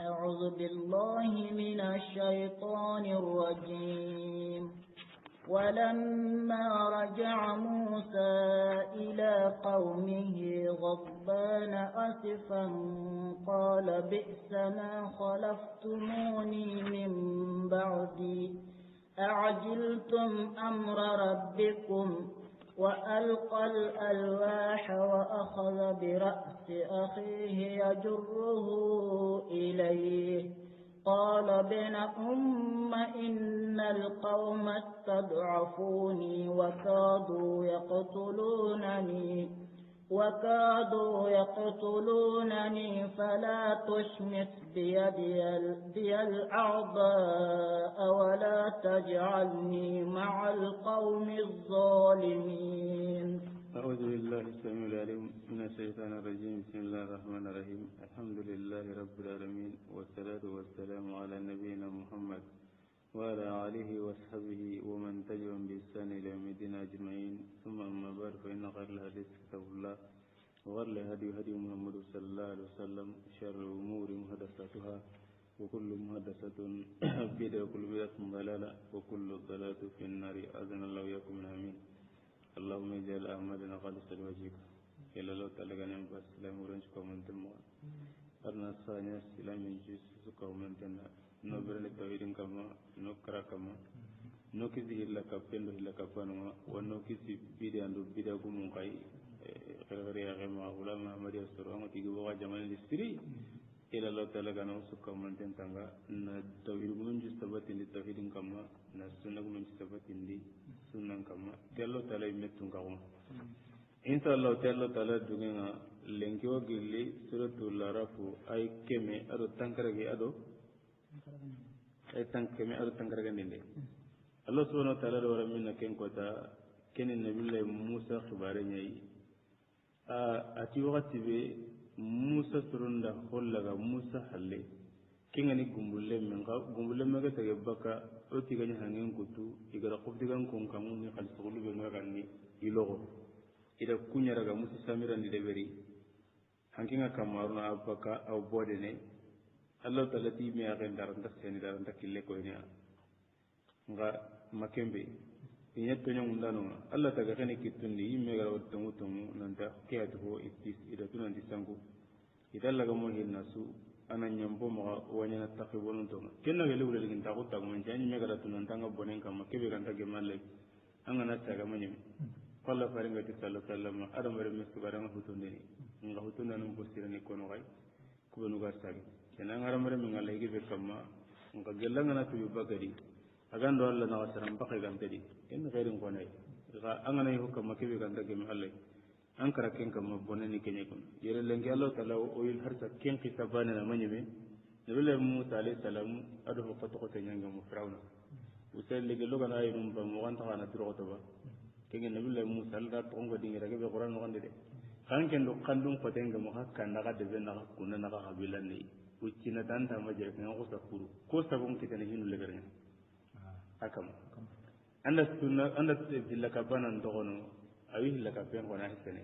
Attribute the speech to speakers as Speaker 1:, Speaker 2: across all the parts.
Speaker 1: أعوذ بالله من الشيطان الرجيم ولما رجع موسى إلى قومه غضبان أسفا قال بئس ما خلفتموني من بعدي أعجلتم أمر ربكم وألقى الألواح وأخذ برأس أخيه يجره إليه قال ابن أم إن القوم استضعفوني وكادوا يقتلونني فلا تشمت بي الأعضاء ولا تجعلني مع القوم الظالمين.
Speaker 2: أعوذ بالله السميع العليم من الشيطان الرجيم. بسم الله الرحمن الرحيم. الحمد لله رب العالمين والصلاة والسلام على نبينا محمد وعلى آله وصحبه ومن تبعهم بإحسان إلى يوم الدين أجمعين. ثم أما بعد فإن خير الحديث كتاب الله وخير الهدي هدي محمد صلى الله عليه وسلم شر الأمور محدثاتها وكل محدثة بدعة وكل بدعة ضلالة وكل ضلالة في النار أعاذنا الله وإياكم من آمين. اللهم اجعل أعمالنا خالصا لوجهك إلا لو تلقى بس لا مرنشك ومن تموا أرنا الثانية سلام جيس سكا ومن تنا نبرن التوحيد كما نكرا كما نكذي إلا كفين إلا كفانوا ونكذي بدي عندو بدي أقوم كاي غير يا غما علماء مريا سرعان تيجي بوا جمال الاستري إلا لو تلقى نوسكا ومن تنا التوحيد من جيس تبتين التوحيد كما نسنا من جيس تبتين دي sunan kama tello tala imetun kaum inshallah tello tala dugenga lenki o gilli suratul arafu ay keme ado tankarage ado ay tankeme ado tankarage ndinde allah subhanahu wa ta'ala wara minna ken kota ken nabiy musa khibare nyai ati wakati be musa surunda hollaga musa halle kengani gumbulle mega tege baka o tiganya hangen kutu igara qofdigan kon kamu ni khal sugulu be ngara ni ilogo ida kunyara ga musa samira ni deberi hankinga kamaruna abaka aw bodene allah ta'ala ti mi agen daranta seni daranta kille ko ni nga makembe inyatto nyamundano allah taga kene kitundi mega wottumu nanta kiyatu ho ida tunanti sangu idalla ga mo hinnasu ana nyambo ma wanyana takibonun to kenna gele wule ligin ta gutta ko manjani mega ratunan tanga bonen kam kebe kan tage malle angana taga manyem qalla faringa ti sallallahu alaihi wasallam adam bare mesu garanga hutunde ni nga hutunda num bosirani kono gai ko benu gar tagi kenan ngaram bare min Allah gi be kamma nga gelanga na tuyu bagadi agando Allah na wasaram bakai gantedi en gairin ko nay ga angana yi hukama kebe kan tage mi Allah an kara ken kam bonani kenye kun yere lengi Allah taala o yil harta ken kitabana na manyebe nabi Musa alayhi salam adu ko to ko nyanga mu firawna usel lege loga na yum ba mo wanta na duro to ba kenge nabi Musa alda to ngo dingira ke be Qur'an no gande de kan ken do kandum ko tenga mo hakka na ga de be na kunna na ga habila ni uccina tanta ma je kan ko sakuru ko sabon kitane hinu legarnya akam anda sunna anda dillaka banan dogono awi laka pen kona hisene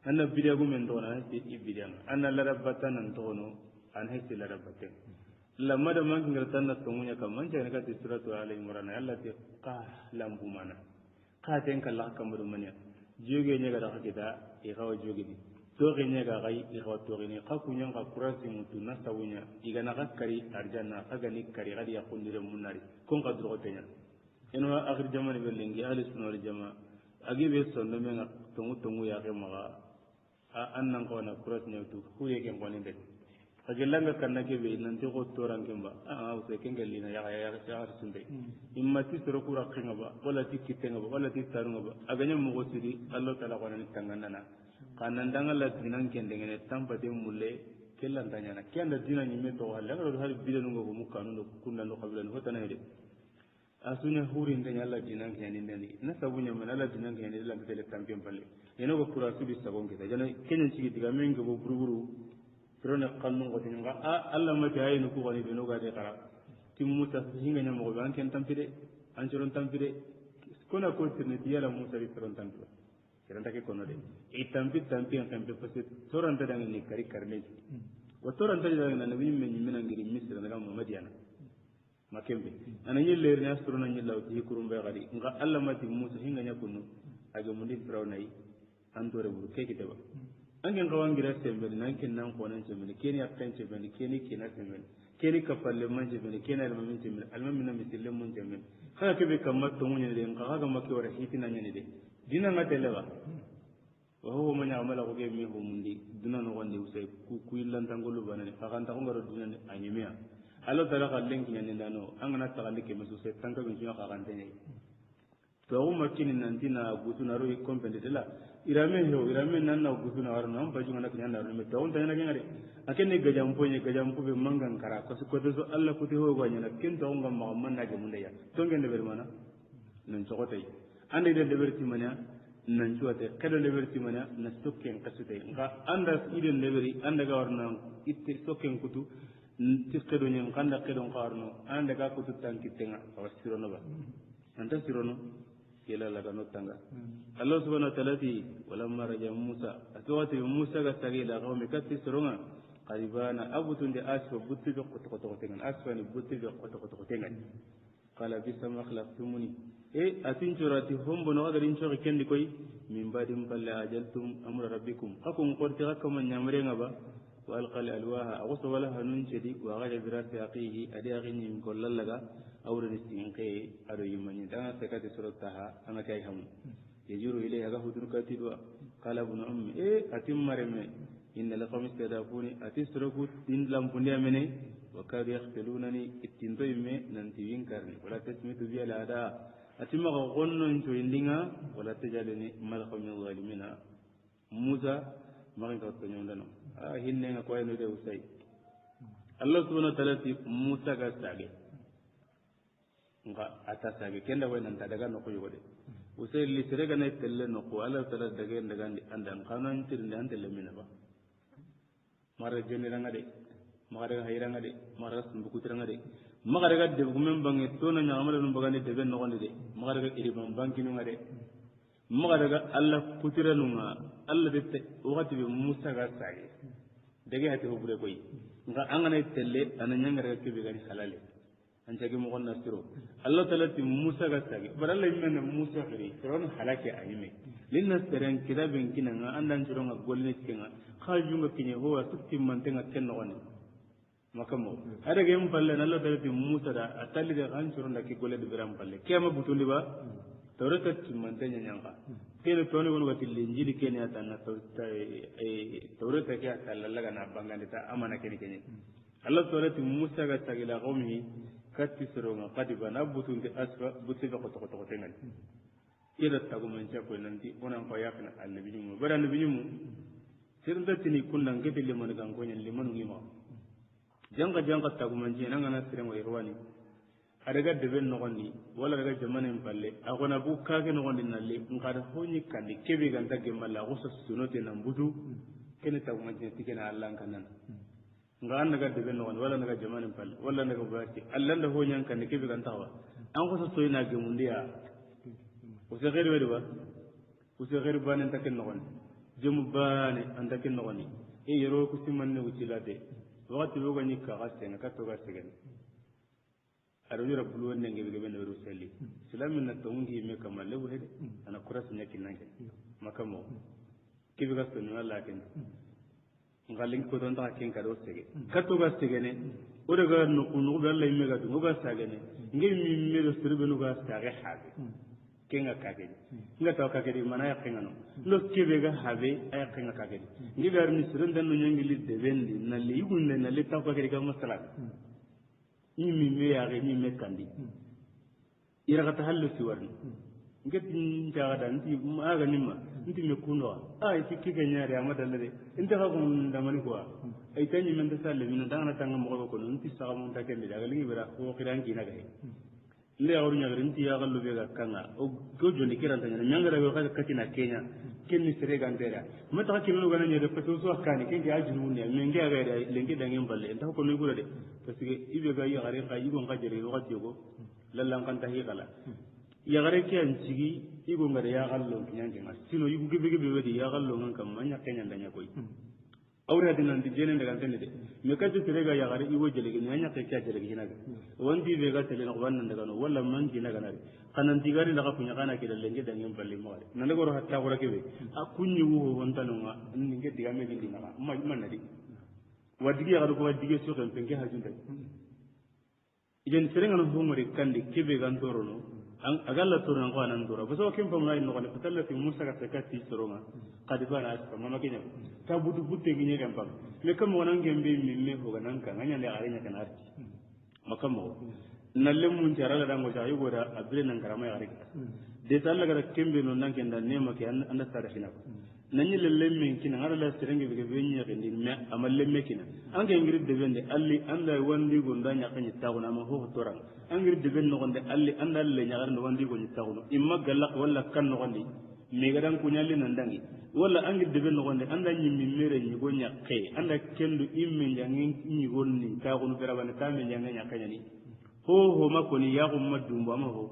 Speaker 2: anna bidiya gumen dona hisi ibidiyan anna larabatan nan tono an hisi larabaten lamma da man ngal tanna tumunya kam man jani ka suratu ali imran Allah te qa lambu mana qa ten kala kamru manya joge ne ga da hakida e gawa joge di to ge ne ga gai e gawa to ge ne ka kunya ga kurasi mutu na sawunya igana ga kari arjanna aga ni kari ga ya kundire munari kon ka duro tenya eno akhir jamani belengi ahli sunna wal jamaa agibe sonno men tongu ya ke maga annan ko na kurat nyautu huye ke ngone de agellanga kanna ke be nan te ko toran kemba o se kengelli na ya sunde immati soro kura kinga ba wala ti kitenga ba wala ti tarunga ba aganya mo gosiri Allah taala ko nan tangana na kanan dangala dinan kende ngene tambade mulle kellan tanya na kenda dinan nyimme to wala ngaro har bidanu ngo mu kanu kunna no qabla no tana hede asunya hurin da Allah dinan kene ndani na sabunya man Allah dinan kene la tele kampion palle yeno ko kura su bi sabon kita jana kenen ci diga men go buruburu trona kannu ko tinga Allah ma tayi no ko woni be no ga de kara timmuta hinga nyamo go an ken tampide an coron tampide kona ko tirne tiyala musa bi tron tampide kiranta ke kono de e tampi an tampi parce que toran da ni kari karne وترى أنت إذا النبي من غير مصر أنا ما مديانا ما كمل أنا يلي الناس ترونا يلا وتيكرون بغادي إنك الله ما تموت هنا يكونوا أجا مندي براوناي أنتوري بروكي كتبا أنك كوان غير سيمبل نانك نام كوان سيمبل كيني أبتن سيمبل كيني كينا سيمبل كيني كفال لمن سيمبل كينا المن سيمبل المن من مثل لمن سيمبل خا كبي كمات تمون يندي إنك خا كمات كورا هيتنا يندي دينا ما تلوا وهو من يعمل أوجه ميه مندي دنا نوندي وسي كويلان تانغولو بانني فكان تانغورو دنا أنيميا الله تعالى قال لك يعني دانو أنا تقول لك مسوسة تانغ بنجوا خاكان تاني فهو مكين نانتينا غوتونا روي كومبندي لا إرامي نانا غوتونا وارنا هم بجوا نك نانا رمي تاون تاني نعيري أكين نجامبو بمانغان كارا كسو الله كتير هو غانينا كين تاون غام مغمن نجامونديا تونغن دبرمانا ننشقتي أنا إذا دبرتي مانيا nancuate kedo leberti mana na stokken kasute nga anda iden leberi anda ga warna itte stokken kutu tiskedo nyen kanda kedo qarno anda ga kutu tankitenga awasirono ba anta sirono yela laga no tanga Allah subhanahu wa ta'ala ti walamma raja Musa atwati Musa ga tagila qawmi katti sironga qaribana abutunde asfa butti be qoto tengan asfa ni butti be qoto tengan qala bisama khalaqtumuni atincorati hombono agarin coki kendi koy min badim balle ajaltum amra rabbikum akum qorti akama nyamrenga ba wal qal alwaha awso wala hanun cedi wa gada birati aqihi adi aqini min kollallaga awra nistinqe ado yimani da sakati surataha ana kay ham yajuru ilayha ga hudur katidwa qala ibn ummi atimmareme inna laqam istadafuni atisruku din lampundi amene wa kad yakhtalunani ittindoyme nanti winkarni wala tasmitu bi ala ada أتما غنّن تويندينا ولا تجعلني ملك من الظالمين موسى ما كان كتنيون لنا هنا كوي نودي وساي الله سبحانه وتعالى موسى كاستعجل نقا أتاسعجل كنا وين أنت دعنا نقول يقولي وساي اللي سرقنا يتكلم نقول الله تعالى دعنا عندنا كانوا ينتظرون أنت اللي منا با مرة جوني رانغادي مرة هاي رانغادي مرة سنبكوت رانغادي magaraga de gumen bangi tona nyaamala no bagani de ben no de magaraga iri ban banki no ngade magaraga alla putira no nga alla de wakati be musa ga sai dege hati ho bure koy nga angana telle ana nyangara ke be gani halale anjage mo gonna siro alla taala ti musa ga sai baralla imena musa khiri ron halake ayime linna seren kidabin kinanga andan jiro nga golne kinga khajunga kinye ho asukti mantenga ken no makamo ada gem palle nallo dalati musa da atalli de kan suru ndaki gole de biram palle kema butundi ba tawrata timantenya nyanga kene toni wono gati linjili kene atana tawrata ke atalla ga na bangande ta amana kene kene Allah tawrati musa ga tagila qawmi katti suru ma qadiba na butundi asfa butti ga ko tengal ira tagu manca ko nanti onan ko yakna annabi mu bara annabi mu sirnda tini kunnan gete liman gan ko nyen liman ngima janga tagumanji nangana sirengo irwani adaga deben nogonni wala daga jamane palle agona bu kage nogonni nalle ngada honni kandi kebe ganta gemalla gosa sunote nambudu kene tagumanji tikena Allah kanan ngana daga deben nogonni wala daga jamane palle wala daga bati Allah nda honyan kandi kebe ganta wa an gosa soyina gemundiya usa gairu wedwa usa gairu banen taken nogonni jemu bane antaken nogonni yero kusimanne ucilade wakati boga ni kagasenga katoga segene aro yura bulwon ne ngebe gebe no ruseli silamin na tongi me kamalle bu hede ana kuras nyaki nange makamo kibe gasto no Allah ken ngalin ko don ta ken kado sege katoga segene odaga no kunu be Allah me ga dunga sagene ngi mi me do sirbe no ga sage habe kenga kage nga taw kage mana ya kenga no lo kibe ga habe ay kenga kage ngi gar ni sirin dan no nyangi li de bendi na li yugunne na li taw kage ga masala ni mi me ya ga ni me kandi ira ga tahallu si warni ngati njaga dan ti maga nimma nti me kuno ay tikki ga nyaare amada lade inta ga gum ndamani ko ay tanyi men ta salle min dangana tanga mo ko no nti sa mo ta kende daga lingi bera ko kiran ki naga le awru nyaga nti ya gallu be ga kanga o gojo ni kiran tanya nyangara be ga katina Kenya kenni sere ga ndera mata kinno ga nanya de pato so akani kengi ajunu ne mengi ga ga lengi dangem balle nta ko no gura de parce que ibe ga ya gare ga yigo ngajere ro ga jogo lallan kan tahi kala ya gare ke an cigi igo ngare ya gallo nyange ma sino yugo gebe gebe wedi ya gallo ngan kam manya Kenya ndanya koy awra dinan di jenen daga tan de me ka tere ga ya gari iwo jele ni anya ke kya jele hina ga wandi be ga tele no wannan daga no walla man ki naga nare kanan tigari daga punya kana ke dalle nge dangen balle mo are nan daga ro hatta gora ke be a kunni wo won tan no ni nge diga me gindi na ma man nadi wadigi ya ko wadigi so kan penke hajun tay ijen serenga no humori kandi kebe gan toro no an agalla toro nan ko anan dora baso kim fam ngai no ko fatalla fi musa ka takati soronga kadibana asfa mama kinya ta butu butte ginye kan pam me kam wonan gembe min me ho ganan kan anya le arenya kan arti makam mo nalle mun jara la dango jayu goda abire nan karama ya rek de talla gara kembe no nan kenda ne make an da tara hina nanyi lalle men kina har la serenge be benya kendi me amalle me kina an ga ngiri de bende alli anda wandi gonda nya kan tawuna ma ho toran an ngiri de ben no gonde alli anda le nya gar no wandi go tawuna imma galla walla kan no gondi me gadan kunyalli nan dangi wala angir de ben gonde anda nyimmi mere ni go nyakke anda kendu imme nyangi ni gonni ta gonu berabane ta me nyanga nyakanya ni ho makoni ya ko madumba ma ho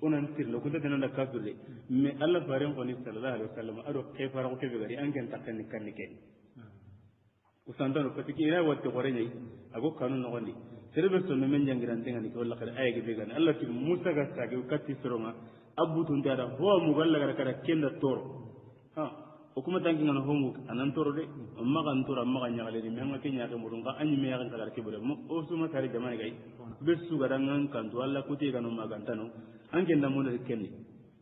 Speaker 2: onan tirlo ko tan anda kafirle me Allah bare ko ni sallallahu alaihi wasallam ado ke fara ko be gari angen takkan ni kan ken usandano patiki ina watte gore nyai ago kanu no gondi serbe so no men jangiran tenga ni ko wala kada ayege be gani Allah ti musa ga sage katti soronga abutun dada ho mu galla gara kada kenda toro ha o kuma tanki ngana homu anan toro de amma kan toro amma kan nyagale ni men ngake nyaake mudun ka anyi me yakan kadar kibure mo o suma tari jamani gai besu garangan kan to Allah kuti kanu magantano anke ndamo de kenni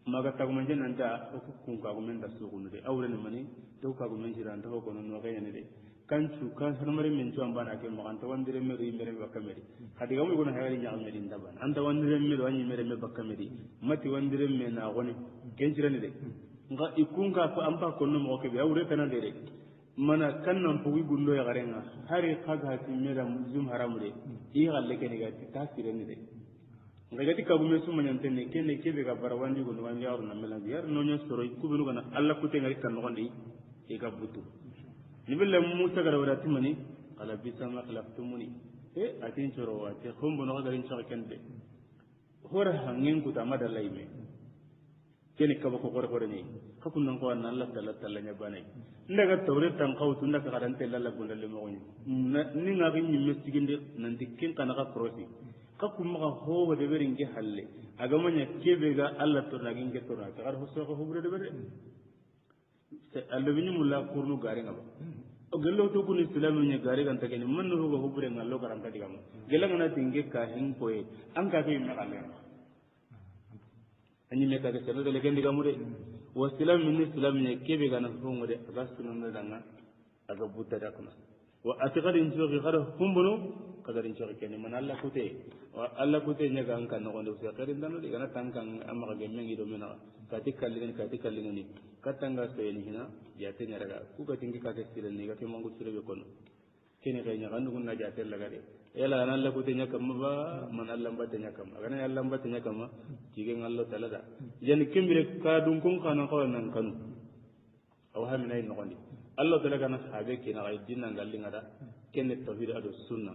Speaker 2: maga tagu men nanta o kun ka gumen da su kunu de awre ne mani to ka gumen jiran to ko no kay ne de kan su kan sanmare men to ambana ke mo anta wandire me ri mere bakamedi hadi gamu gona hayali nyaam me din daban anta wandire me do anyi mere me bakamedi mati wandire me na goni ken jirani de nga ikunga fa amba konno mo ke be awre kana de mana kannan pugi gundo ya garenga hari kaga ti mera zum haramu de i galle ke ne ga ta sireni de nga gati kagume suma nyantene kene kebe ga barawandi go no wandi yaru na mela yar no nya soro kubinu kana alla kute ngari kan no ndi e ga butu ni billa musa ga wala timani ala bisama khalaftumuni e atin soro wa te khombo no garin soro kende hora hangen ku ta madalla ime kene kaba ko gore ni hakun nan ko an Allah talla nya banai ndaga tawre tan qawtu ndaka garan te lalla gondalle mo ni ngari ni mestiginde nan dikken kana ka prosi kakum ma ho de berin ge halle aga manya kebe ga Allah to nagin ge to na kar ho so ko hubure de bere se Allah bini mulla kurnu gare ngaba o gello to kun islam nya gare kan tageni man no go hubure ngallo karam ta digam gela ngana tinge ka hen koe an ka be me kalle anyi me ka ge selo de gen digamu de wa islam min islam nya kebe ga na ho ngode aga sunan na danga aga buta da kuma wa atiqadin jogi gara humbuno kadarin jogi ken man Allah kute wa Allah kute nya ga an kan no ndo se kadin dano de kana tangkan amma ga mengi do mena ka tikallin ni katanga so ni hina ya te nya daga ku ka tingi ka ke siren ni ga ke mangu sire be kono kene ga nya kan ngun na ja te laga de yala nan Allah kute nya kam ba man Allah mbata nya kam aga na Allah mbata nya kam tige ngallo talada yani kembire ka dun kun kana ko nan kanu aw ha minay no gondi Allah tala kana habe kina ay dinna ngallinga da kenne tawhid ado sunna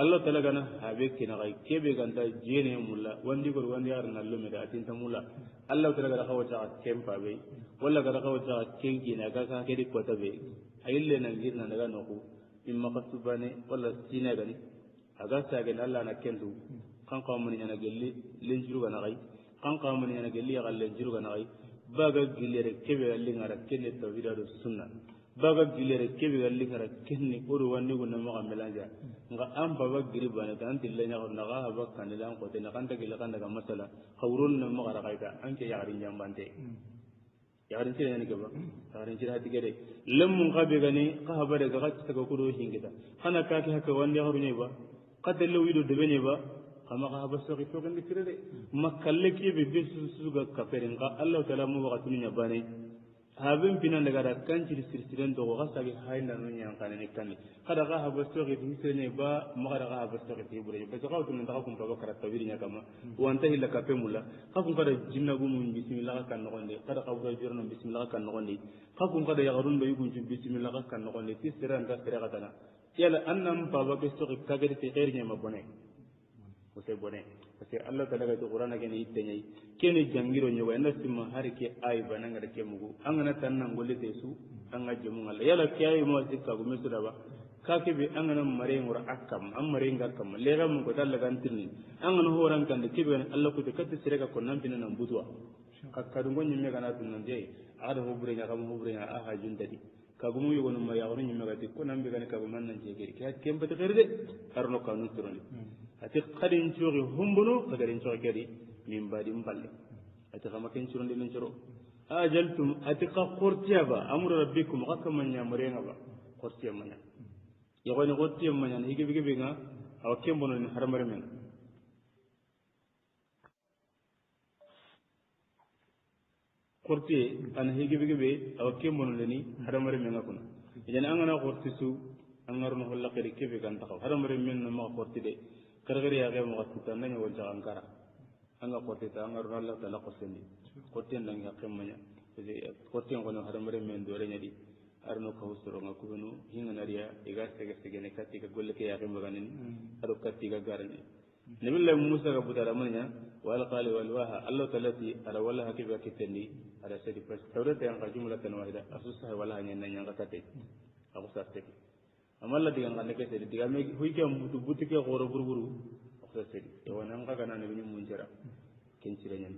Speaker 2: Allah tala kana habe kina ay kebe ganda jene mulla wandi gor wandi ar nallo me da atinta mulla Allah tala kana hawata kempa be walla kana hawata kengi na ga ka kedi kota be ayille nan girna daga no ko imma qasubane walla sina gani aga saga Allah na kendu kan ko mun yana gelli lenjuru kana ay kan ko mun yana gelli ya galle lenjuru kana ay baga gilere kebe allingara kenne tawhid ado sunna baga gilere kebe allingara kenne oru wanni gunna mo amelanja nga am baba giri bana tan tilla nya ko naga haba kanilan ko te nakanta gila kan daga masala khawrun na mo gara kaita anke yari njambante yari tire ne gaba yari tire hati gede lemmun qabe gani ka haba daga ka ta ko do hingita kana ka ki haka wanni haru ne ba kadallo wido de bene ba kama ka haba soki to kan tire makalle ki be bisu ga kaperenga Allah taala mo wakati nya bane haben pinan daga da kan ci sirsiren do ga sabi hayna no nya kan ne kan kada ga haba soki hisene ba mo kada ga haba soki tibure be to ka to nda ko ko kara tawiri nya kama wanta hilla kapemula ka kun kada jinna gumu bismillah kan no gonde kada ka ga jorno bismillah kan no gonde ka kun kada ya garun do yugun bismillah kan no gonde tisran da sira katana yala annam baba be soki kagere te khair nya mabone وسي بوني parce que Allah taala ga Qur'ana ke ni ittenyai kene jangiro nyogo enda simma hari ke ay bananga de kemugo angana tanna ngolle tesu anga jemu ngalla yala kiyai mo sikka go mesuda ba kake be angana mare ngora akam am mare ngakam lega mun ko dalla gantirni angana horan kande kibe Allah ko te katte sirega ko nampina nan butwa kakkadu ngonyi me kana tun nan dei ada hobure nya kam hobure nya aha jundadi kagumu yugo no mari awon nyimme gati ko nambe gane kagu man nan jege ke kembe te gerde arno kanu turoni ati khadin chori humbuno kagarin chori kedi min badi mballe ati kama ken churonde min choro ajaltum ati ka qurtiyaba amru rabbikum qakamanya marenga ba qurtiyamanya yagoni qurtiyamanya hige bige benga aw kembono ni haramare men qurti an hige bige be aw kembono leni haramare men ngakuna ijana angana qurtisu angarno holla kedi kebe kan takaw haramare men no ma qurti de kargari ya gemo qatita nanya wal jangara anga qurtita angarno Allah taala qosendi qurti ndang ya kemmanya qurti ngono haramare men dore nyadi arno ko husro nga kubenu hinga nariya iga sege sege ne katti ka golle ke ya gemo ganin ado katti ga garani nabillahi musa ga budara manya wal qali wal waha Allah taala ti ara wala hakiba kitendi ara sedi pres tawrata yang ka jumlatan wahida asusa wala nyen nyanga kate aku saste amalla diga ngane ke sedi diga me huyke mutu butike goro burburu aku sedi e wana ngaka kana ne nyum munjara kencire nyen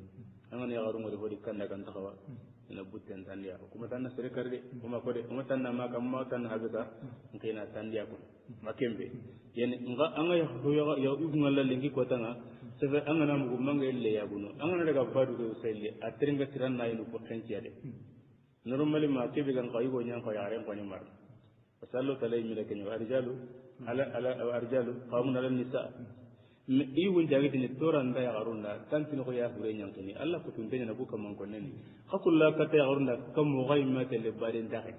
Speaker 2: angane ya garu ngori bodi kanda kan takawa ina butten tandia kuma tanna sere karde kuma kode kuma tanna ma kam ma tanna habita ngena tandia ko makembe yen nga anga ya ugu ngalla lengi ko tanga sebe anga na mugu manga elle ya buno anga daga badu do sele atringa tiran na inu ko kenciade normally ma kebe gan ko yugo nyang ko yare ko nyamar sallu talay mi leken arjalu ala arjalu qamun ala nisa i won jagi tin toranda ya garunda tantin ko ya hure nyankini Allah ko tunde na buka man ko neni hakulla kata ya garunda kam mo gayma tele bare ndaxe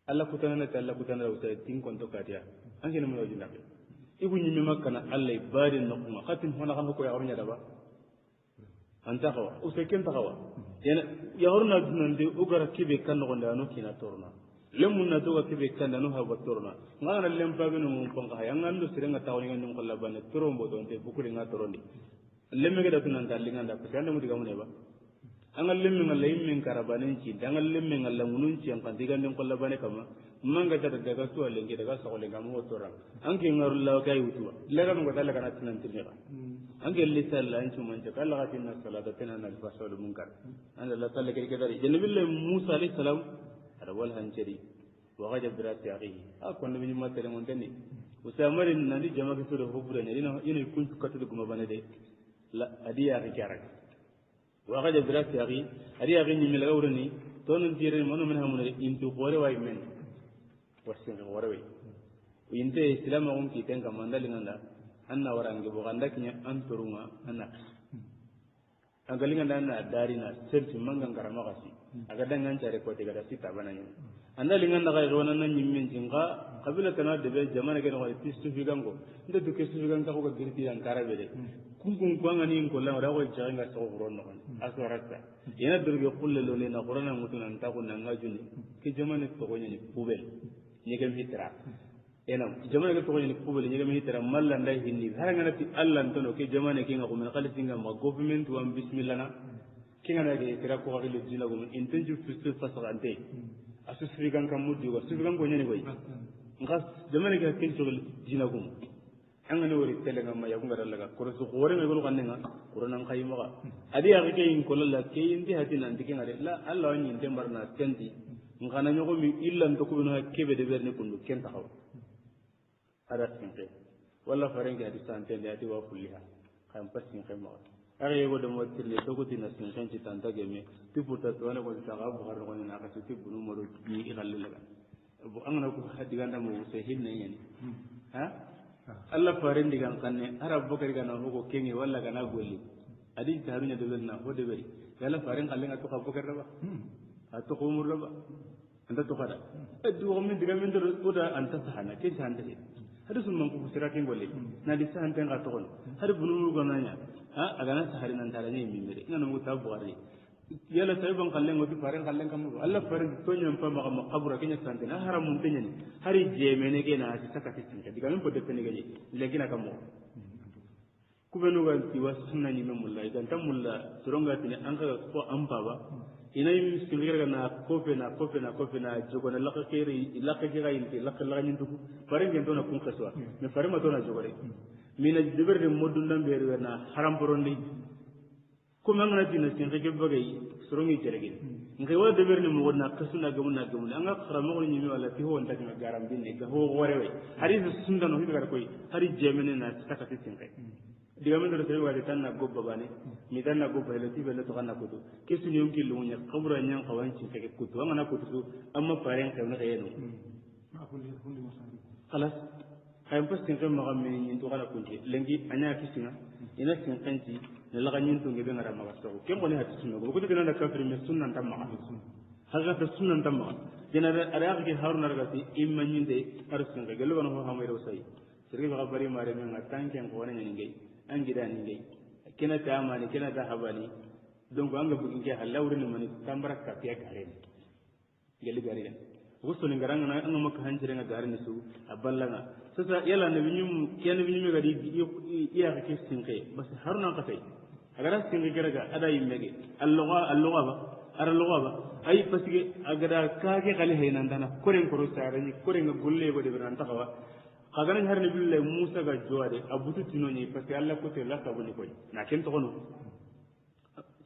Speaker 2: Allah ko tanana ta Allah ko tanana o tay tin kon to katiya angena mo wajina i won nyimi makana Allah bare nokuma khatin hona kan ko ya garunya daba anta ko o se ken taxawa ya garuna dunande o gara kibe kan no gonda no kina torna lemun na toga kibe kanda no haba torna ngana lempa beno mun ponga hayanga ndo sirenga tawni ngandum kolla bane torombo don te bukuri nga torondi lemme ga datu nan dalli nganda ko tanda mudi gamune ba angal lemme ngalla yimmen karabane ci dangal lemme ngalla munun ci an kan diga ndem kolla bane kama manga tata daga to lenge daga so le gamu torra anke ngarulla kay wutuwa lega ngo dalla kana tinan tinira anke lisalla an cuman ta kala gatin salata tanana al fasal munkar anda la talla kay kadari jannabillahi musa alayhi salam ada wal hanjari wa gaja birati akhihi akon nabi ma tere mon tani usamarin nandi jama ke to hobure ne ina kun katu guma bane de la adiya rikara wa gaja birati akhi adiya akhi ni mila gawrani tonon tire mono men hamune intu gore way men wasin gore way inte islam on ki tenga mandali nganda anna warange bo ganda kinya anturunga anna agalinga na darina selti manga ngarama kasi aga dangan care ko te gada sita bananya anda linga na ga rona nan nyimmin jinga kabila kana de be jamana ke no tistu figango nda duke su figanga ko ga girti an karabe de kungun kwanga ni ko la ra ko janga so ron no aswarata ina durge kulle lo ne na qur'ana mutuna nta ko na ngajuni ke jamana to ko ni pubel ni ke mitra ena jamana ke to ko ni pubel ni ke mitra malla ndai hinni haranga na ti allah ntono ke jamana ke nga ko men khalisinga ma government wa bismillah na kinga na ge tira ko ga le dina go intenju fistu fasarante asu sigan kam muddi go sigan go nyani goy ngas jamana ke ken to dina go anga no wori tele ngam ya ngara laga ko su gore me go kannga qur'an an khayma ga adi ya ke in ko la ke indi hati nan dikin ngare la allah ni inde marna tenti ngana nyogo mi illa to ko no kebe de berne kundu ken taxaw ada tinte wala farenga di sante de adi wa kulliha kam pasin khayma ari yego de mo tirle to ko tina sin kan ci tanta geme tiputa to wala ko ta ga bu har ko na ka ci bunu mo do ni igalle laga bu angana ko hadiga ndam mo se hinne yani ha Allah farin digan kanne arab bakari kana ho ko kengi wala kana golli adi tarunya de na ho de bari yalla farin kalle ga to ka bakar ba to ko mur ba anda to kada adu o min diga min do oda anta sahana ke sante hadu sun man ko siratin golle na di sante ga to kon hadu bunu mu gonanya ha agana sahari nan taranya min mere ngana mu tabu ari yalla tay ban kallen ngoti faran kallen kam Allah faran to nyam pa ma makabura kenya sante na haram mun tenya hari je mene ke na saka tisin diga min podde tene gaji legi na kamo kubenu ga tiwa sunna ni memulla idan tamulla soronga tini anga ko ambaba ina yim singira na kofe na jogo na lakka kira yinti lakka nyindu pare ngento na kun kaswa me pare ma dona jogo re mina diberde modundan beere na haram borondi ko mangana dina singa ke bagay sorongi jerege ngai wa deberne mo wona kasuna gamuna anga kharamo ni mi wala ti ho nda ga garam binne ga ho worewe hari sunda no higa koy hari jemene na takati singa diga men do sewa de tanna gobba bane mi tanna gobba hele tibe le to kana kutu kesu ni yumki lunya qabra nyang kawan ci keke kutu anga na kutu amma paren ka na kayeno khalas kayam pas tin kam magam ni to kana kunje lengi anya kisinga ina sin kanti ne la ganyin to ngebe ngara maga so kem woni hatu sunna ko ko kana da kafir me sunna tamma haga ta sunna tamma dina ara ga haruna raga ti imma nyinde arsun ga gelo no ha mai ro sai sirri ba bari mare men atanken ko wani ngai an gida ni dai kina ta amani kina ta habani don ko anga bugin ke halawri ni mani tambaraka fiya gare ni geli gare ni gusto ni garanga na anga maka hanjire nga gare ni su aballanga sasa yala nabi nyum kene bi nyum ga di iya ka sinke bas haruna ka tay agara sinke garaga ada yimmege alluga ba ara luga ba ay pasige agara kaage kali hayna ndana koren ko sare ni koren golle go de ban takawa kagana har nabi Allah Musa ga joade abutu tinoni parce que Allah ko te la sabuni koy na ken to kono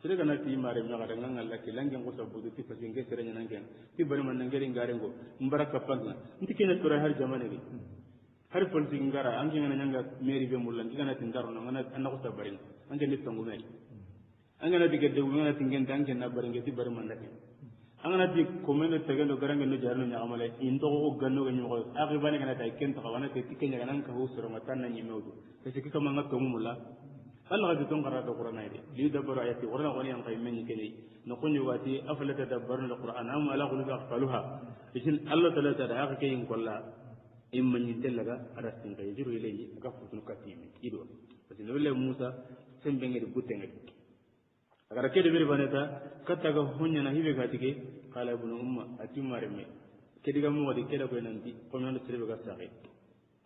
Speaker 2: sere kana ti mare mi ga nganga Allah ke langen ko sabutu ti parce que nge sere nyana ngen ti bari man ngere ngare ngo mbaraka panga nti kena tora har jamane ge har politique ngara angi ngana nyanga mairie be mulla ngana tin daro no ngana anako sabarin ange ni tongu mel angana dige de ngana tingen dange na bari nge ti bari man ndake angana di komene tegendo garange no jarno nyaamale indo ko ganno ga nyugo agi bane kana tay ken to kawana te tikenya nan ka husoro matan na nyimewdu kasi kika manga to mumulla Allah ga ton qara'ata qur'ana ide li dabbaru ayati qur'ana woni an qaymen ni kene no kunni wati afala tadabbaruna alqur'ana am ala qulubi aqfaluha isin Allah ta'ala ta da ke yin kolla imman ni tellaga arastin ga jiru ilayhi ka futun katimi ido kasi no le Musa sembe ngedi butenga agar kede beri baneta kata ga hunya na hibe gatike qala ibn umma atimarme kedi ga mo wadi keda ko nanti ko non sirbe ga saxe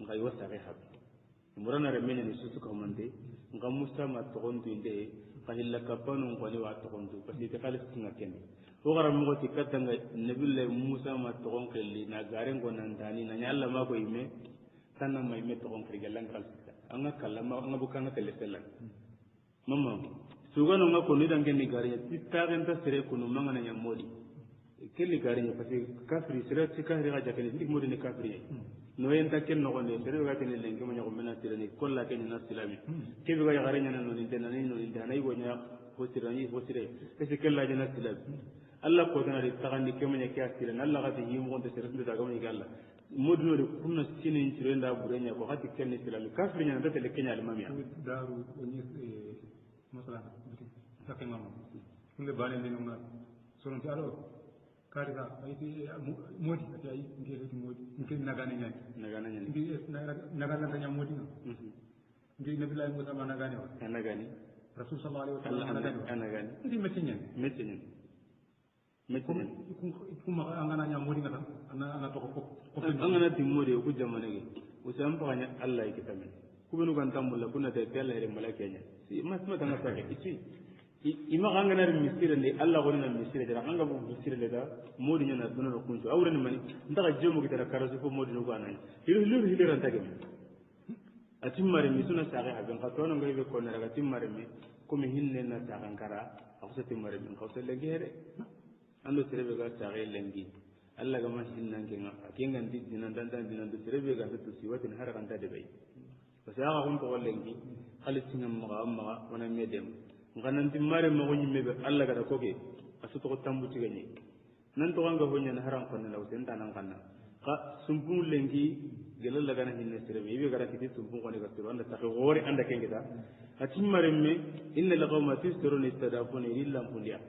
Speaker 2: ngai wasare hab murana remene ni susu ko mande ngam musta ma to gontu inde qahilla kapanu ngoni wa to gontu pasi te kala singa ken o garam mo ti kata ga nabillahi musa ma to gon kelli na gare ngonan dani na nyalla ma ko ime tanna mai me to gon kri galan kal anga kallama anga bukanga teleselan mamma sugano nga ko ni dangen ni garinya titaren ta sere ko no mangana nya modi kelli garinya parce que kafiri sere ti kahri ga jakene dik modi ni kafiri no yen ta ken no gonde sere ga tene lengi mo nya ko mena tirani kolla ken na silami ke be ga garinya no ni tena ni no ni dana yi wonya ko tirani ko sere parce que kella jana silami Allah ko tana ri tagandi ke mo nya kya tirani Allah ga ti yimo gonde sere nda ga mo ni galla modi no de kunna sinin tirenda burenya ko hati ken ni silami kafiri nya ndate le kenya almamiya
Speaker 3: daru oni masalan sakke mam kunde bane ni nunga sonon ti alo kari ka ay ti modi ati ay ngere ti modi ngere nagane nyani ngere nagana tanya modi no ngere nabillahi musa ma nagane wa
Speaker 2: nagani
Speaker 3: rasul sallallahu alaihi wasallam
Speaker 2: nagani
Speaker 3: ndi metinyen kuma angana nya modi ngata ana to ko
Speaker 2: angana ti modi ko jamane ge usam paganya Allah yake tamen kubenu kan tamulla kunna te tella ere malakenya si masma tanga sake ichi ima kangana ri misire le Allah gonna misire dara kanga bu misire le da modi nyana duno kunjo awre ni mani ndaka jemu kitara karasu ko modi no gana hilu ran tagem atimmare mi suna sare haben ka tono ngai be konna daga timmare mi ko mi hinne na tagankara akuse timmare mi ko se legere ando terebe ga sare lengi Allah ga ma hinnan kenga akenga dinan dan dinan terebe ga to siwatin har kan ta de bai fasaga kun to lengi khalisin amma wana medem nganan timmare ma ko nyimme be Allah ga da koke asu to tambuti gani nan to ganga honya na haram kon na uten tanan kanna ka sumpung lengi gelal laga na hinne sire be gara kiti sumpung ko ne ga siro anda ta gore anda kengeda atimmare me inna laqawma tisrun istadafuna illa pundia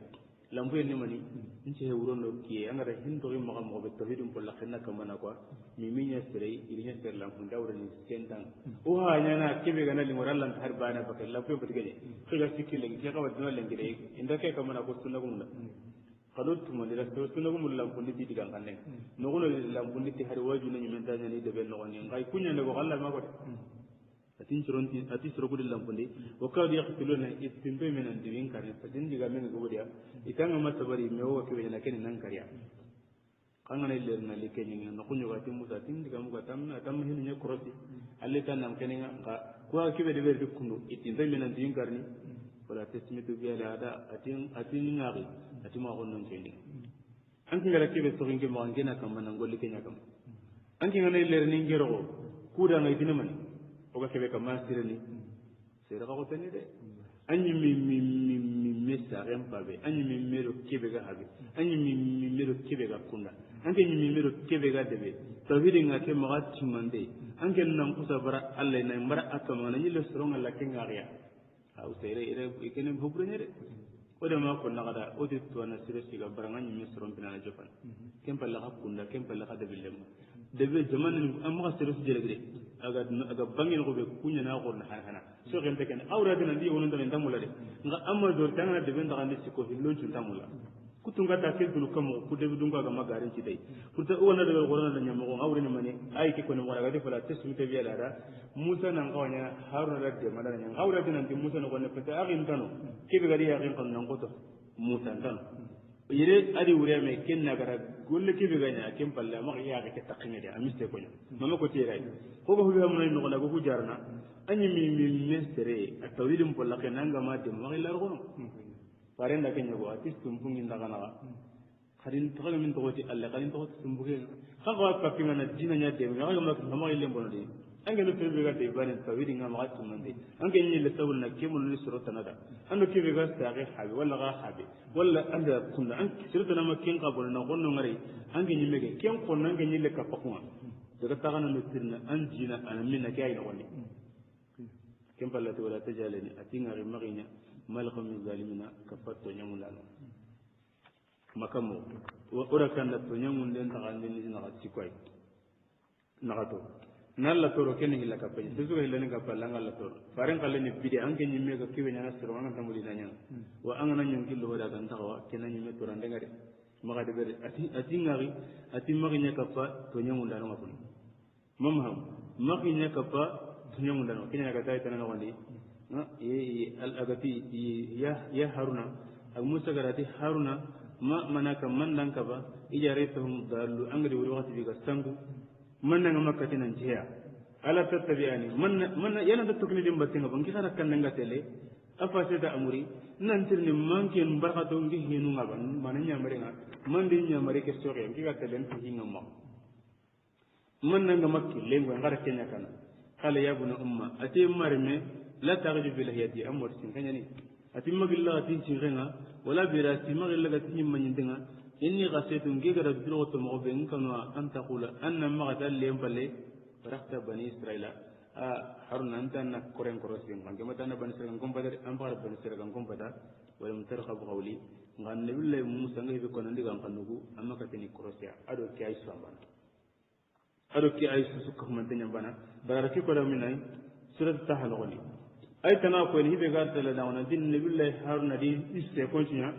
Speaker 2: lampu ni mani nce wurono kiye angara hindo ri maga mo be tawhidum polla khenna kamana kwa miminya sire irinya sire lampu dawre ni sentang o ha nyana kebe gana li morallan har bana bakal lampu be tigene khiga sikile ngi ka wadno lengi de inda ke kamana ko sunna gumna kadut mo dira sunna gumul lampu ni ti digan kanne no gono lampu ni ti har waju ni men tanya ni de be no ni ngai kunya ne ko Allah ma ko ati tinchironti ati surogudi lampundi wakadu yaqtuluna istinto men andivin karne sadin diga men godia itanga masabari mewo ke wena ken nan kariya kangana ilerna likenyi na kunyo gati musa tin diga muga tamna tam hinu nya krosi alle tan nam kenenga ka kwa kibe de berdi kunu itinto men andivin karni wala tasmitu bi ala ada atin ngari atima gonnon kendi anki ngara kibe so ngi mo ngena kam man ngol likenya kam anki ngana ilerni ngero kuda ngai dinamani oga kebe kam masirani sera ko tani de anyi mi mesa rempabe anyi mi mero kebe ga habe anyi mi mero kebe ga kunda anke mi mero kebe ga debe tawhidi ngake magati mande anke nan kusa bara Allah na mara akama na yile soronga la kengariya au sere ire ikene hubrene de oda ma ko nagada odi to na sire siga baranga nyi mi soron bina na jofan kempa la kunda kempa la kada billem debe zaman amma sire su jere aga bangin ko be kunya na ko na hana so gente ken awra dina ndi wonon tan ndamula de nga amma do tanga de ben daga ndisi ko hillo ci ndamula kutunga ta ke dulu kam ku de dunga ga magare ci dai kurta wona de gorona na nyamo ko awre ni mani ay ke ko no wala ga de fala tesu te biya da musa nan kawanya haruna da de madana nyang awra dina ndi musa no ko ne peta agin tano ke be gari agin kan nan ko to musa tano yire adi wure me ken na gara golle ke be ganya ken palle ma ya ga ke takine de amiste ko nya mama ko tira ko ko huwa mun no na ko jarna anyi mi mestere atawilum polla ke nanga ma de ma ila rono parenda ke nyago atis tumpung inda kana kadin to min to ti alla kadin to tumbuge ka ko ka pinga na dina nya de ga ma ma ile mbono de ange no tebe ga de bane tawili nga ma tumande ange ni le tawul na kemul ni surata nada ando kebe ga saare habi wala ga habi wala anda kunna an surata na ma ken ka bon na gonno ngare ange ni mege ken ko nange ni le ka pakuma daga tagana no tirna an jina an minna kay no wonni ken pallati wala tajalani atinga ri maginya malqam min zalimina kafatto nyamulano makamo ora kanna to nyamun den tagandi ni na gatikoy nagato nalla toro ken hilla kapay tesu hilla ni kapalla ngalla toro faren kalle ni bidi anke nyimme ga kiwe nyana siro ngana tambuli nanya wa angana nyang killo hoda kan tawa ken nyimme to rande ngade maga de bere ati ngari ati maginya kappa to nyamun dano ngapun mamham maginya kappa to nyamun dano kenya ga tay tan ngawandi al agati ya haruna ak musa garati haruna ma manaka mandan kaba ijaratuhum dalu angri wuri wakati biga sangu manna ngamakati nan jiya ala tattabi'ani manna yana da tukni dim batinga bangi kana kan nga tele afa seda amuri nan tirni manken barkato ngi hinu ngaba mananya marenga mandi nya mare ke sore ngi ga telen fi ngam manna ngamakki lengo ngara kenya kana kala ya buna umma ati marme la taghju bil hiyati amur sin kanyani ati magilla ati sinrenga wala birati magilla ga tin manyindenga inni qasaytu ngiga da biro to mo be ngkano an taqula anna magata lem balle rakta bani israila haruna anta na koren korosin ngi mata na bani israila ngom badar am bar bani israila ngom badar wala mutarqa qawli ngan nabillahi musa ngi be kono ndiga kanugo amma ka tini korosia ado ki ay sambana ado ki ay su ko man tanya bana baraki ko da minay surat tahal qali ay tana ko ni be gar tala da wana din nabillahi haruna di iste kontinya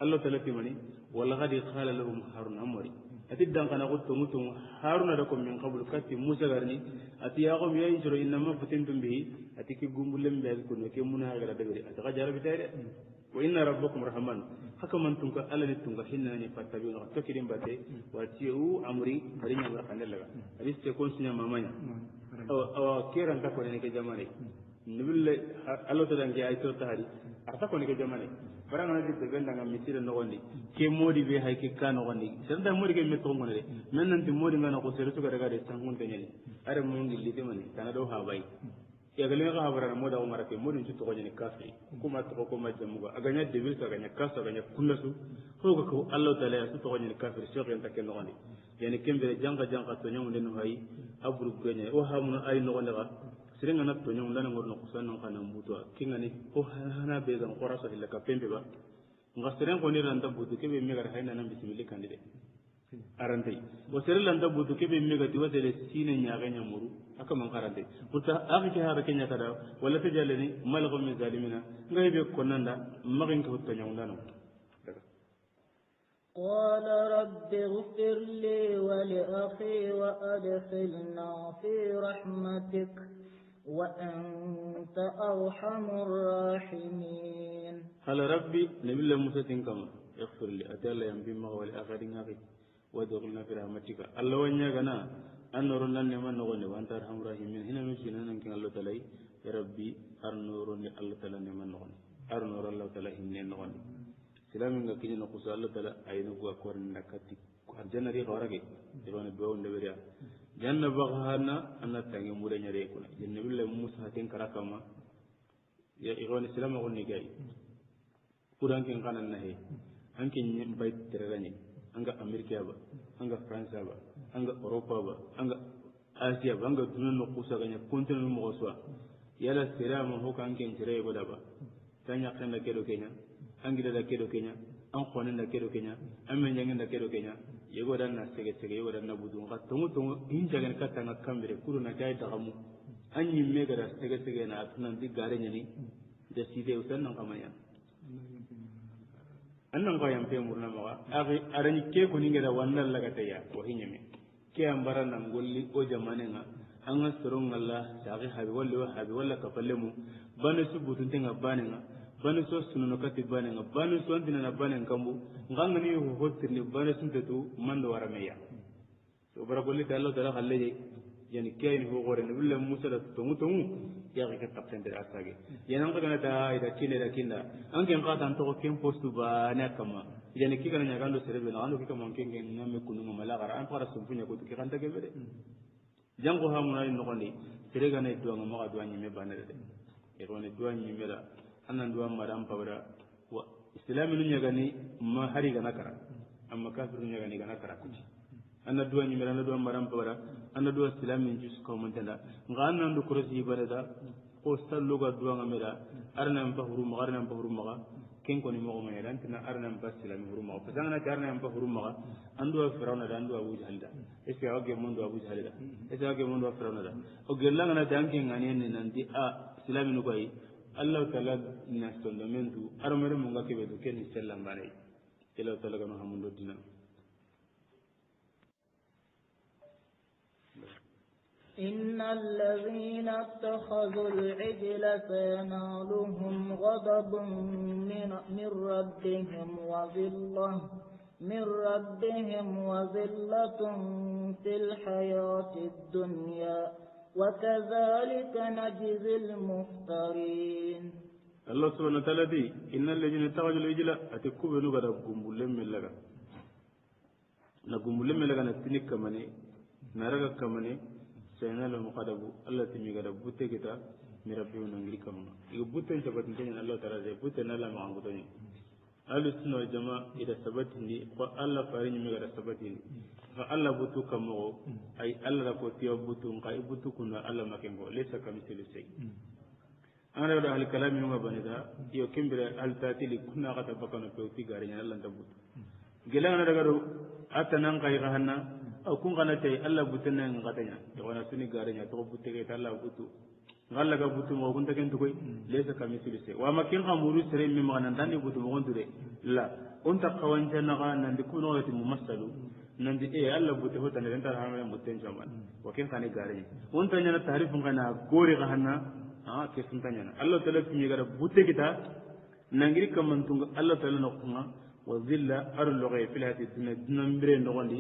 Speaker 2: Allah ta'ala timani wala gadi qala lahum harun amri atiddan kana quttu mutum haruna da kom min qabl katti musa garni ati ya qom yayin jiro inna ma fatintum bihi atiki gumbulem be ko no ke muna gara dagari ataka jarabi tayre wa inna rabbakum rahman haka man tunka alani tunka hinna ni fatabi no to kidim bate wa tiu amri harinya wa kanelaga aliste kon sunya mamanya aw kiran ta ko ne ke jamane nibille Allah ta'ala ngi ay to tahari arta ko ne ke jamane baranga na dite benda ngam misire no gondi ke modi be hay ke kano gondi senda modi ke metto ngone de men nanti modi ngana ko sere to daga de sangun tanyani are mo ngi lite mani kana do ha bay ya gale ga ha barana moda umara ke modi to ko nyani kafi kuma to ko ma jamugo aganya debil ka ganya kasa ganya kunnasu ko ko Allah ta'ala ya to ko nyani kafi so ko enta ke no gondi yani kembe janga to nyamu den hay abru ganya o ha mun ay no gondi ga sirenga na to nyong dana ngorno kusana kana mbuto kingani ko hana be gan qoraso illa ka pembe ba nga siren ko ni randa butu kebe mi gar hayna nan bismillah kandide arante bo siren randa butu kebe mi ga diwade le sine nyaaga nyamuru aka man qarante puta akhi ke hara kenya kada wala tajalani malghu min zalimina ngai be konanda magin ko to nyong dana
Speaker 1: قال رب اغفر لي ولأخي وأدخلنا في رحمتك وأنت أرحم الراحمين.
Speaker 2: قال ربي نبي الله موسى تنكما اغفر لي أتلا ينبي ما ولي آخرين أخي ودخلنا في رحمتك الله ونياغنا أن نورنا نما نغني وأنت أرحم الراحمين هنا نجينا ننكن الله تعالى يا ربي أرنورني الله تعالى نما نغني أرنور الله تعالى هني نغني سلامنا كني نقص الله تعالى أينو أكورن نكتي الجنة ري غارك يبان الدعاء النبيا جنة بغانا أن تاني مودة نريكونا جنة بالله موسى هتين كراكما يا إخوان السلام أقول نجاي kurang kin kanan nahe ankin bai terani anga amerika ba anga france ba anga europa ba anga asia ba anga dunan no kusa ganya kontinu mo oswa yala sirama ho kan kin tire go daba tanya kan da kedo kenya angida da kedo kenya an khonen da kedo kenya amen jangin da kedo kenya yego dan na sege sege yego dan na budu ka tongu tongu injagan ka tanga kambere kuru na kai da gamu anyi mega da sege sege na atnan di gare nyani da side usan nan kamanya annan ko yam pe murna ma ari arani ke ko ninga da wannan lagata ya ko hinyame ke ambara nan golli o jamanenga anga sorong Allah sagi habi walla kafallemu bana subutun tenga banenga bana so sununo kati banenga bana so andina na banen kambu nganga ni ho hotirni bana suntetu mando warameya so bara golli ta Allah dara halle yani kayni ho gore ne billa musa da tongu ya ga kapten da asage yanan ga da ida kinda an ken ka tan to ken postu ba na kama yani kika na nyagando serebe na ando kika manken ngame kunu mala gara an fara sumpunya ko kika kanta gebe de jango ha mun ay no kondi serega na do ngama ga do nyime banere de e ko ne do nyime da anan do maram pawra wa islami nu nyagani ma hari ga nakara amma kafiru nyagani ga nakara kuti anna duwa nyime anna duwa maram pawra anna duwa islami jus ko mantanda nga anna ndu kurasi barada ko sallu ga duwa ngamira arna mpa huru maga ken ko ni mo ma yaran tina arna mpa islami huru maga pasanga na arna mpa huru maga andu firawna da andu abu jahalda eske awge mondo abu jahalda eske awge mondo firawna da o gelanga na danke ngani ne nanti a islami no koy allah taala na sondamentu armere mo ngake be ken sallam bare ila taala ga no hamundo dina
Speaker 1: إن الذين اتخذوا العجل سينالهم غضب من ربهم وذلة في الحياة الدنيا وكذلك نجزي المفترين.
Speaker 2: الله سبحانه وتعالى دي إن الذين اتخذوا العجل أتكوبوا نغدا غمبولم ملغا نغمبولم ملغا نتنك كماني نرغا كماني سينالهم غضب الله تمي غدا بوتي كتا من ربهم نغري كما يغ بوتي سبتين الله تعالى بوتي نالا ما غوتني أهل السنة والجماعة إذا ثبتني فالله فارني مغدا ثبتني فالله بوتو كما أي الله ركوتيو بوتو نقاي بوتو كنا الله ما كنغو ليس كمثله شيء أنا أقول أهل الكلام يوم بنيدا يوكيم بلا أهل تاتيلي كنا قد بكنا في غارين الله تبوت جلنا نرجعوا أتنام كاي غهنا أو كون غنا تي الله بوتنا نغتنيا يوانا سوني غارين يتوه بوتك الله بوتو غلا غبوتو ما كنت كنت كوي ليس كمثله شيء وما كان غمورو سرين مما ننداني بوتو ما كنت لا أنت قوانجنا غا نندكون وقت ممثلو نندي إيه الله بوتو هو تنين ترى هم متين جمان وكين كاني غارين أنت نجنا تعرف غنا غوري غهنا kesintanya Allah Taala kumigara butte kita nangiri kamantunga Allah Taala nokunga wa zilla arloge filati dunambre nogondi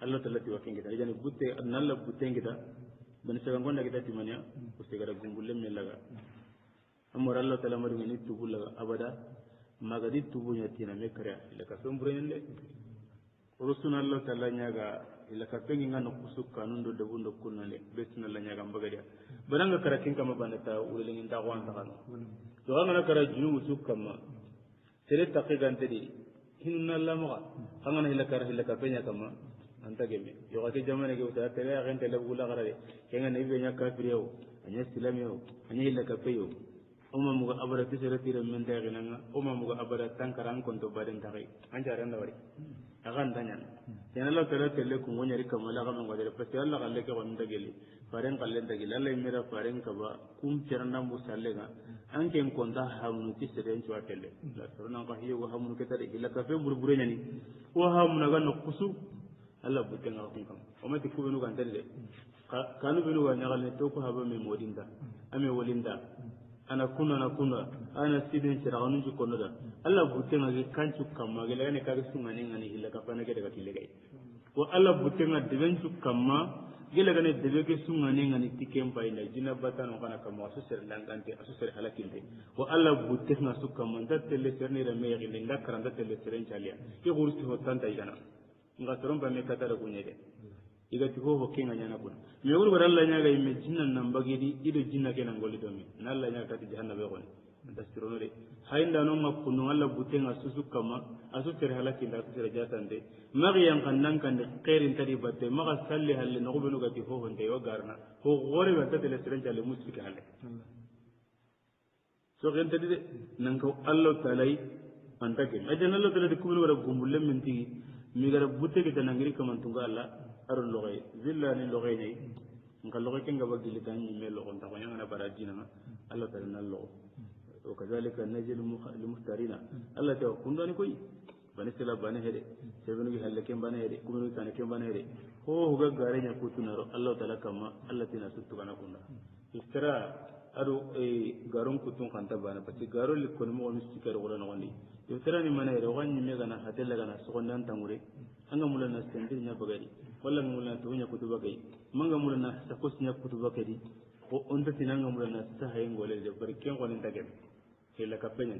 Speaker 2: Allah Taala tiwakin kita jani butte nalla butte kita ban saga gonda kita timanya ustigara gumbulle melaga amor Allah Taala mari ni tubulaga abada magadi tubunya tina mekra ila ka sombrende rusuna Allah Taala nyaga ila ka pengi ngano kusuka nundo dabundo kunale besna la nyaga mbagadia baranga karakin kama banata ulelengin taqwan takano to ngana kara jinu musukama sere taqigante di hinna lamga ngana hila ka penya kama anta gemme yo ate jamane ke uta tere agente la bula garade kenga ne be nya kafiriyo anya islamiyo anya hila ka peyo umma muga abara tisere tire men daginanga umma muga abara tankaran konto baden taqi anja randa wari agan danyan yana Allah Taala telle ko ngonyari kamala ga ngode pasti Allah galle ke on dageli faren galle dageli Allah imira faren ka ba kum cerna musallega anke konda hamnu ti seden to atelle la sorna ko hiyo go hamnu ke tade illa ka fe burbure nyani o hamnu ga no kusu Allah butenga ko kam o mati ko benu kan telle kanu binu wa nyagal ne to ko haba me modinda ame wolinda ana kunna ana sidin siraganu ju kono da Allah butte ngage kancu kamma gele ne kaga sungane ngani hilla ka fana ge daga tilegay wa Allah butte ngade bencu kamma gele gane debe ke sungane ngani tikem bayna jina batano kana kamma asu ser langante asu ser halakinde wa Allah butte nga su kamma ndattele serni rame gele ndakaranda tele seren chalia ke gurti hotanta igana nga toromba me katara kunyede igati ho kenga nyana kun me wuri bara Allah nyaga imme jinnan nan bagedi ido jinna kenan golli domi na Allah nyaga kati jahannam be gon ndasirono de haynda non makkunno Allah butenga susu kama asu tere halaki nda tere jatande magi yang kannan kan de khairin tadi batte maga salli halle no benu gati ho honde yo garna ho gore wata tele tere jale musiki halle so gen tadi de nan ko Allah talai antake ajana Allah talai de kubul wara gumbulle minti mi gara butte ke tanangiri kamantunga Allah arul logay zilla ni logay ni ngal logay kenga bagili tan ni melo on ta ko nyanga na baradina Allah ta na lo o kazalika najil mustarina Allah ta kundani koy bani sila bani hede sebenu gi halle ken bani hede kumenu tan ken bani hede ho ga gare nya kutunaro Allah taala kama Allah tina suttu kana kunda istira ado garon kutun kanta bana pati garo li kono mo mistikar wala no ngondi istira ni mana hede wanyi mega na hatella kana sokondan tangure anga mulana sendir nya bagari wala mulana tunya kutuba kai manga mulana sakos nya kutuba kai ko onda tinanga mulana sahay ngole de barken ko ninta gem hela kapenya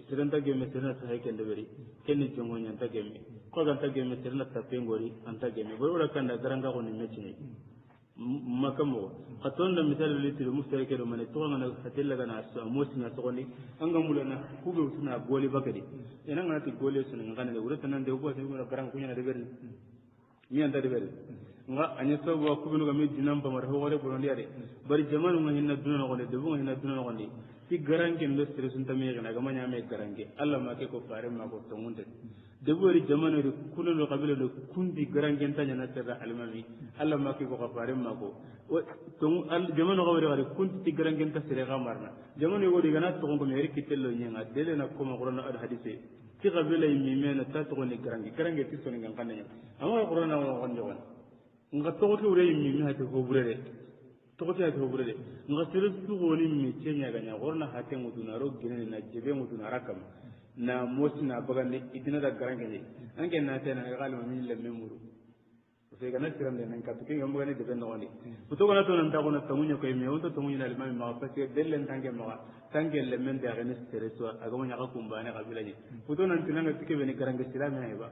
Speaker 2: siranta gemme sirna sahay kende beri kenni jongo nya anta gemme ko ganta gemme sirna tapengori anta gemme bo ora kanda garanga ko ni mechini makamo katonda misal litir mustarike do mane to ngana hatella gana so mosina to ni anga mulana kube usuna goli bakadi ena ngana ti goli usuna ngana de ura tanan de ko se mo garanga kunya de beri mi anda de beri nga anya so wa kubinu ga mi dinam ba mar ho gore bonondi ade bari jamanu nga hinna dunna ko de bu nga hinna dunna ko ndi ti garange ndo sere sun tammi ga ga manya me garange Allah ma ke ko fare ma ko to munde de bori jamanu de kuno qabila de kundi garange tanya na terra almami Allah ma ke ko fare ma ko to jamanu ga wari kunti ti garange ta sere ga marna jamanu go de ga na to ko me riki tello nyenga dele na ko ma qur'an ad hadise ti qabila yimi mena ta to ni garange ti soni ngan kananya amma qur'an na ko njowan nga togoto ure yimmi mi hate ho burede togoto hate ho burede nga sere su woni mi cenya ganya gorna hate mutuna ro gine na jebe mutuna rakam na mosina bagande idina da garange ni ange na tena ga galma min le memuru se gana siram de nan ka tuke ngam gane de benno ni to gana to nan ta gona tamunya ko me wonto tamunya na limami ma pake dellen tange ma tange le men de ga ne sere so aga mo nyaka kumbane ga bilani to nan tinanga tike be ni garange silam ya ba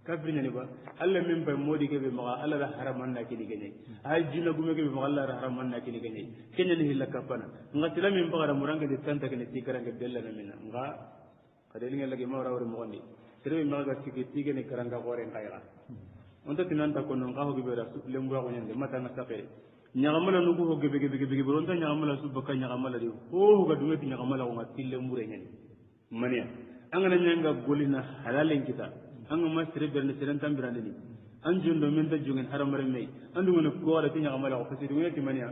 Speaker 2: kafirnya ni ba Allah min ba modi ke be ma Allah da haraman na kini gane ay jina gume ke be ma Allah da haraman na kini gane kenya ni hilla kapana nga tilam min ba murange de tanta ke ne tikarange della na minna nga kadeli ngel lagi ma rawre mo gondi sere ma ga tike ne karanga gore ngayra onta tinanta ko non ka ho gibe rasu lembu ko nyande mata na sakere nyagamala nugo ho gebe bonta nyagamala subaka nyagamala de ho ga dunga nyagamala ko ngati lembu re nyande mania angana nyanga golina halalen kita anga masire berne seren tambirande ni anjundo men ta jungen haramare mai andu ngone ko wala tinya amala ko fasidu ngeti mania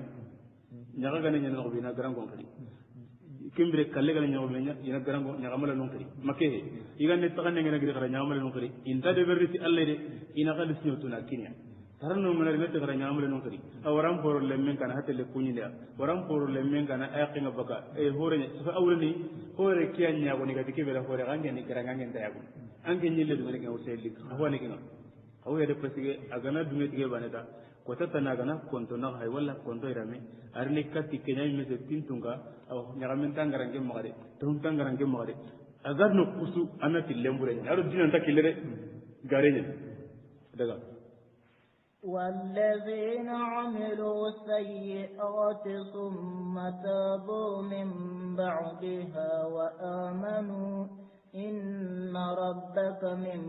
Speaker 2: nyaga gane nyana ko bina garango kali kimbre kalle gane nyago menya ina garango nyaga mala non kali make igande takanne ngene gire kara nyaga mala non kali inta de berriti alle de ina kali sinyo tuna kinya taranno mena ngete kara nyaga mala non kali awaram poro lemmen kana hatelle kunyida waram poro lemmen kana ayqinga baka e horenya fa awrani hore kiyanya ko ni gati kibera hore gange ni garanga ngenda yago anke nyille du ngene ko selli hawani kina hawo yede pasige agana dunga tige baneta ko tata na gana konto na hay wala konto irame arni katti kenya mi se tintunga aw nyaramen tangarange magade ton tangarange magade agar no kusu anati lembure nya aro dinan takilere garenye daga
Speaker 1: والذين عملوا السيئات ثم تابوا من بعدها وآمنوا إن ربك من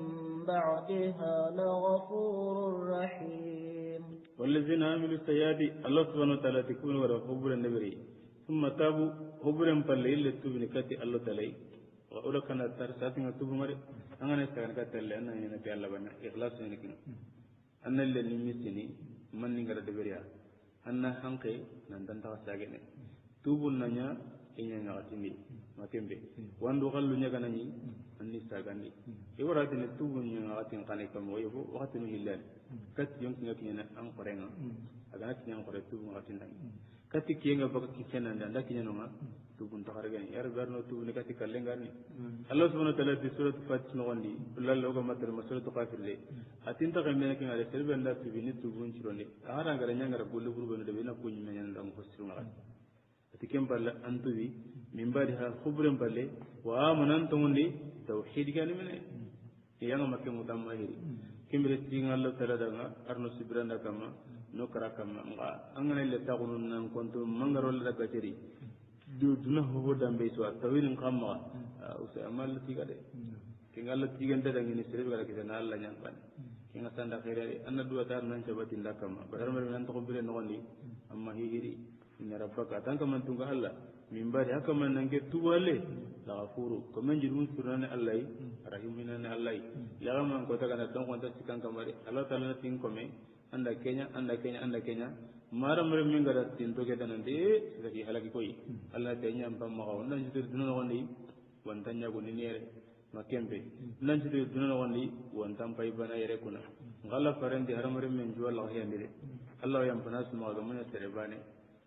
Speaker 1: بعدها لغفور رحيم
Speaker 2: والذين عملوا السيئات الله سبحانه وتعالى تكون ورا حبر النبي ثم تابوا حبر فليل تبني كتي الله تعالى وأولا كان ترساتنا تبو مري أنا نستعين كتل أنا ينبي الله بنا إخلاص ينكنا أنا اللي نمسني من نقدر دبريا أنا هنكي نندن تاسعينه تبو نانيا إني نعتني makembe wando kallu nyaga nani anni sagandi e warati ne tubu nya ngati ngane kam wayo wakati no hilal kat yonki ngaki na an qorenga agana kinyang kore tubu ngatinang kati kiyenga baka kikena ndanda kinyanonga tubu ntakaragani yar garno tubu ne kati kallengarni Allah subhanahu wa ta'ala di surat Fatir nogondi lallo ga matar masurat Qafirle atinta kamena kinga de serbe nda tubu ni tubu nchironde ahara ngara nyangara golle burbe de bena kunyi menyan ndam kosirunga ati kembal antubi mimbadi ha khubren balle wa amanan tongondi tauhid gani mene yang makke mutamma hiri kembere tinga Allah ta'ala danga arno sibranda kama no karakama nga angana le tagunun nan kontu mangarol daga jeri du duna ho dambe so tawilin kamma usa amal tigade kingal tigande dangi ni sirbe gara kitana Allah nyamban kinga sanda khairari anna duwa tar nan jabati ndakama badar mer nan to bire no gondi amma hiri inna rabbaka tanka man tunga Allah min bari haka man nange tuwale la ghafuru ko men jirun surane Allah rahimin Allah ya man ko taga na don ko ta sikan kamare Allah ta'ala tin ko me anda kenya mara mara min gara tin to ke tanande saki halaki koy Allah ta nyam pam ma on nan jitu dun no ni wan tanya ko ni nere makembe nan jitu dun no ni wan tam pay bana yere kuna ngala parenti haramare men jo Allah ya ndire Allah yam panas ma ga mun tere bane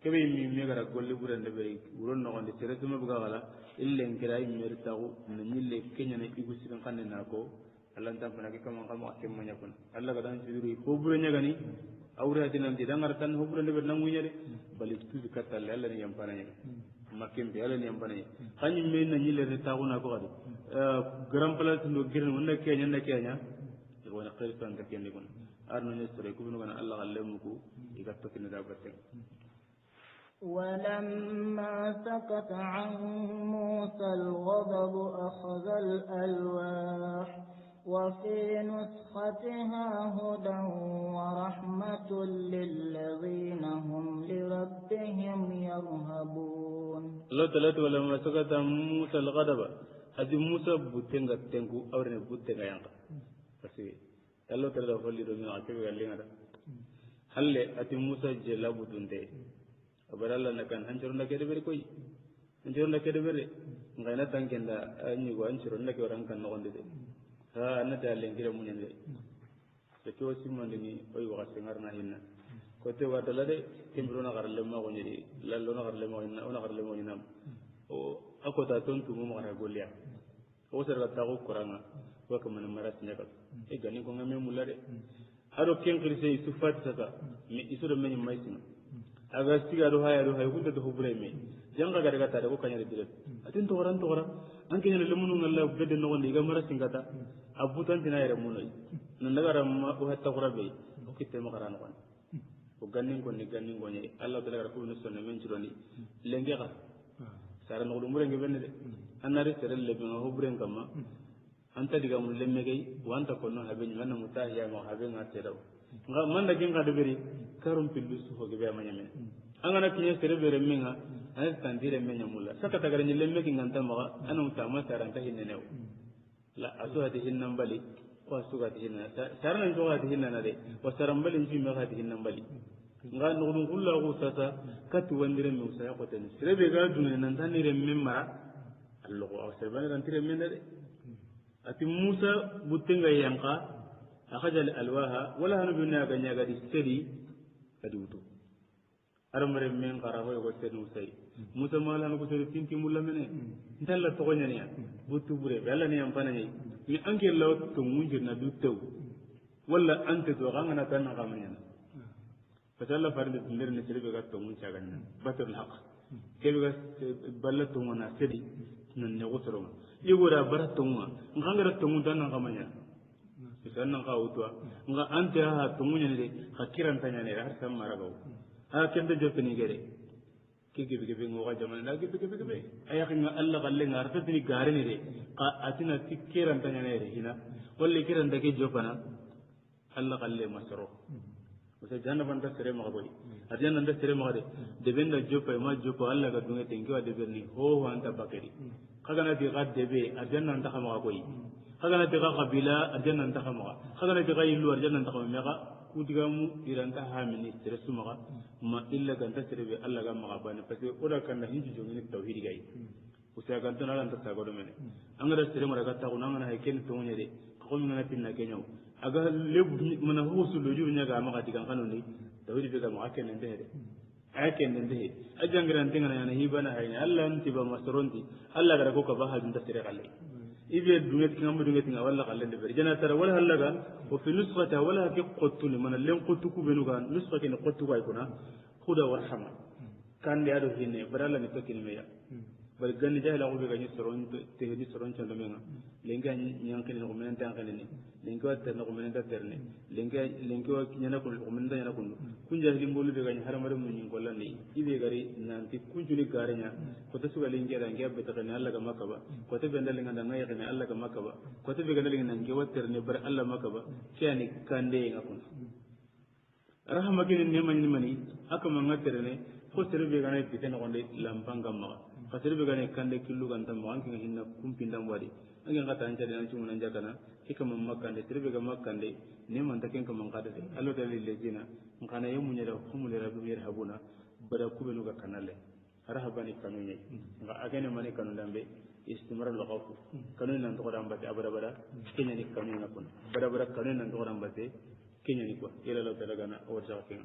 Speaker 2: kebe mi me gara golle burande be uron no on tere tuma buga gala ille ngirai mer tagu na nyille kenya na igu sikan kanne na ko Allah tam panake kam akem manya kun Allah gadan siduri ko burenya gani awra dinan di dangar tan ho burande be nangunya de bali tuzi katal Allah ni yam pananya makem be Allah ni yam pananya kanyi me na nyille re tagu na ko gadi garam pala tindo girin wonna kenya wona khair tan ka kende kun arno ne sore ko bino Allah gallemuko igatto kin da batte
Speaker 1: ولما سكت عن موسى الغضب أخذ الألواح وفي نسختها هدى ورحمة للذين هم لربهم يرهبون
Speaker 2: الله تعالى ولما سكت عن موسى الغضب هذه موسى بوتنغا تنغو أورن بوتنغا يانغا بس الله تعالى فلي دون عتبه قال هل أتي موسى جلا بوتنته abaralla nakan hancur ndake de beri koy hancur ndake de beri ngayna tankenda anyi go hancur ndake orang kan no de ha anata lengira munyande se to simande ni oy wa sengarna hinna ko te wadala de kembro na garle ma go nyiri lallo na garle ma hinna ona garle mo hinna o akota tontu mo ngara golya o serga tago koranga ko kam man marat nyaka e gani ko ngame mulare haro ken kirse sufat saka mi isuro men maisina aga siga do haya kunta do hubreme janga ga daga tare ko kanyare dire atin to ran anke ne lemunu ngalla bedde no wonde ga mara singata abutan tinayre munoi nan daga ram o hatta qurabe o kitte mo garan kon o gannin kon ni gannin gonye Allah daga ko no sonne men cironi lenge ga sara no dum renge benne de annari sere lebe no hubren kamma anta diga mun lemme gay wanta ko no habe ni manna mutahiya mo habe ngate daw nga manda ginga de beri karum pillu su ho gebe amanya men angana kinya sere bere menga ana tandire menya mulla saka tagara ni lemme kinga tama ana utama saranta hinne new la asu hadi hinnan bali wa su hadi hinna sarana jo hadi hinna na de wa sarambali nji me hadi hinnan bali nga nugudun kullu go sasa katu wandire me usaya ko tan sere be ga dunne nan tanire memma allo ko sere ban tire men de ati Musa butenga yanka akhajal alwaha wala hanu binna ganya gadi sedi kaduto aramare men qara ho ko senu sai Musa mala no ko sedi tinti mulla mene ndalla to gonya ne butu bure yalla ne am fanani ni anke law to munjir na du tew wala ante to ganga tan na gamanya fatalla farde dindir ne sedi ga to mun chaga na batul haq kebe ga balla to mona sedi nan ne gotoro yegora barato nganga to mun tan na gamanya sannan ka utwa nga ante ha tumunya ne hakiran tanya ne har sam marago ha kende jotni gere kike bige ngo ga jaman na kike bige aya kinga Allah galle ngar tini gare ne de ka atina tikiran tanya ne hina walli kiran dake jopana Allah galle masro wasa janna banda sere ma boy adyan nda sere ma de benda jopa ma jopa Allah ga dunga tengi wa de berni ho anta bakari kaga na di gadde be adyan nda kama boy kagana tiga kabila arjanna ntakama kagana tiga ilu arjanna ntakama mega kudigamu iranta hamini stresu maga ma illa ganta serebe alla ga maga bane parce que oda kanna hinji jongini tauhid gai usa ganta na ganta sagodo mene angara sere mara gata ko nangana hay ken to nyede ko mi ngana tinna kenyo aga lebu mana husu do juru nyaga maga digan kanoni tawhid be ga ma ken ndere aken ndere ajangran tingana yana hibana hayni Allah antiba masronti Allah gara ko ka ba hadin tasire galle ibe dunget kinga dunget kinga walla galle de bari jana tara wala halaga wa fi nuskhata wala fi qutun man len qutuku benuga nuskhata ni qutuku ay kuna khuda warhama kan de ado hinne barala ni tokkini meya bari ganni jahila ko be ga ni soron te hedi soron chando menga lenga nyankani ko menen tan kanene lenga watta ko menen ta terne lenga nyana ko menen nyana ko kun jahili mbolu be ga ni haramare mun nyin gollande ibe gari nanti kunjuni garenya ko to suga lenga da ngi abbe takani Allah ga makaba ko to be ndalinga da ngai kana Allah ga makaba ko to be ga ndalinga ngi watterne bar Allah makaba kiyani kande ngakun rahama kinin ne mani aka mangaterne ko serbe ga ne bitena gonde lampanga ma kasirbe gane kande killu kan tamma an kin hinna kumpindam wadi an kan kata anja dan cumun anja kana hikam makkande serbe ga makkande ne man taken kam ngada de allo dalil lejina ngana yemunya da humul rabbi yarhabuna bada kubenu ga kanale rahabani kanunye nga agene mani kanu dambe istimrar al-khawf kanu nan to dam bate abada bada kenya ni kanu na kun bada bada kanu nan to dam bate kenya ni ko ila lo talaga na o jakin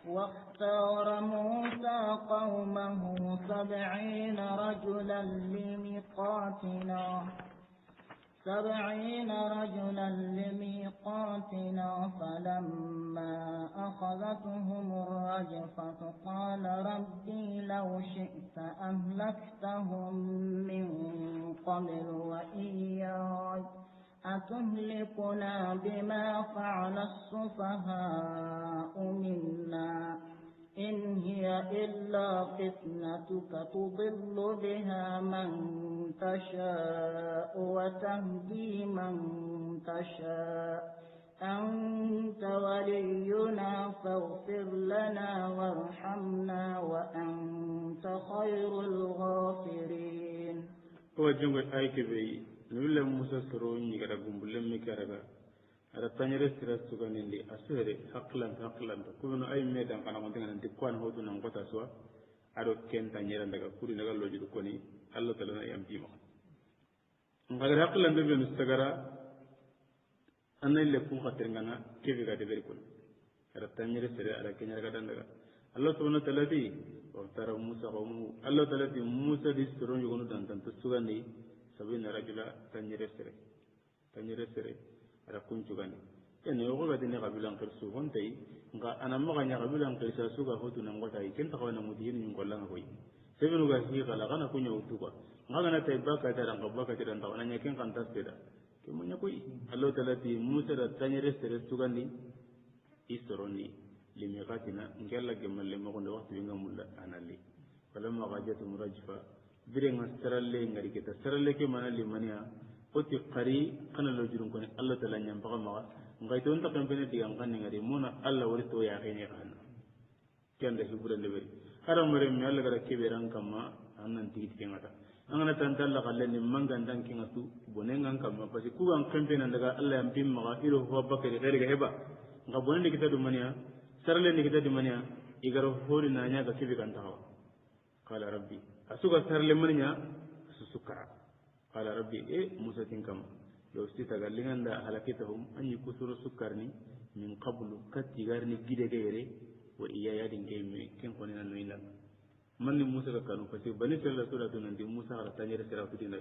Speaker 1: واختار موسى قومه 70 رجلا لميقاتنا فلما أخذتهم الرجفة قال ربي لو شئت أهلكتهم من قبل وإياي أتهلكنا بما فعل السفهاء منا إن هي إلا فتنتك تضل بها من تشاء وتهدي من تشاء أنت ولينا فاغفر لنا وارحمنا وأنت خير الغافرين.
Speaker 2: هو جنب أيكبي nulla musa soro ni gara gumbulen mi karaga ada tanyere sira suganindi asere haklan ko no ay medan kana mo tengan dikwan hoto nan kota so ado ken tanyere daga kuri daga loju ko ni Allah taala na yam bima ngaga haklan be no sagara anay le fu khatir ngana kebe ga de beri ko ada tanyere sira ada kenya ga daga Allah subhanahu wa ta'ala di wa tara musa qawmu Allah taala di musa di soro yugo dan tan sugandi sabina rajula tanyere sere ada kunjugani ene yogo ga dine kabilan kirsu hontai nga anamma ganya kabilan kirsa suga hotu nan gota yi ken tawana mudini min gollanga koy sebenu ga hi kala kana kunya utuba ngaga na tay baka taran ga baka taran tawana nya ken kan tasbeda ke munya koy Allah taala ti musa da tanyere sere sugandi istoroni limiqatina ngella gemalle mo gondo waxtu nga mulla anali falamma gajatu murajfa birenga saralle ngari kita saralle ke mana limania oti qari kana lo jurun ko Allah taala nyam baga ma ngai ton ta kampene diga ngani ngari mona Allah wori to ya kene kana kende hibure le beri haram mere mi Allah gara keberan kama annan tigi ngata angana tan dalla galle ni mangandan kinga tu bonengan kama pasi ku an kampene daga Allah yam bim ma ilo ho bakari gari ga heba nga bonen kita du mania saralle ni kita du mania igaro hori na nya ga kibi kan tawa qala rabbi asuka sarle manya susukara qala rabbi musa tinkam law stita galinganda halakitahum anyi kusuru sukarni min qablu katigarni gide gaire wa iya yadin game ken koni nan noina manni musa ka kanu pasi bani sallallahu alaihi wasallam ndi musa ala tanyere sira kutina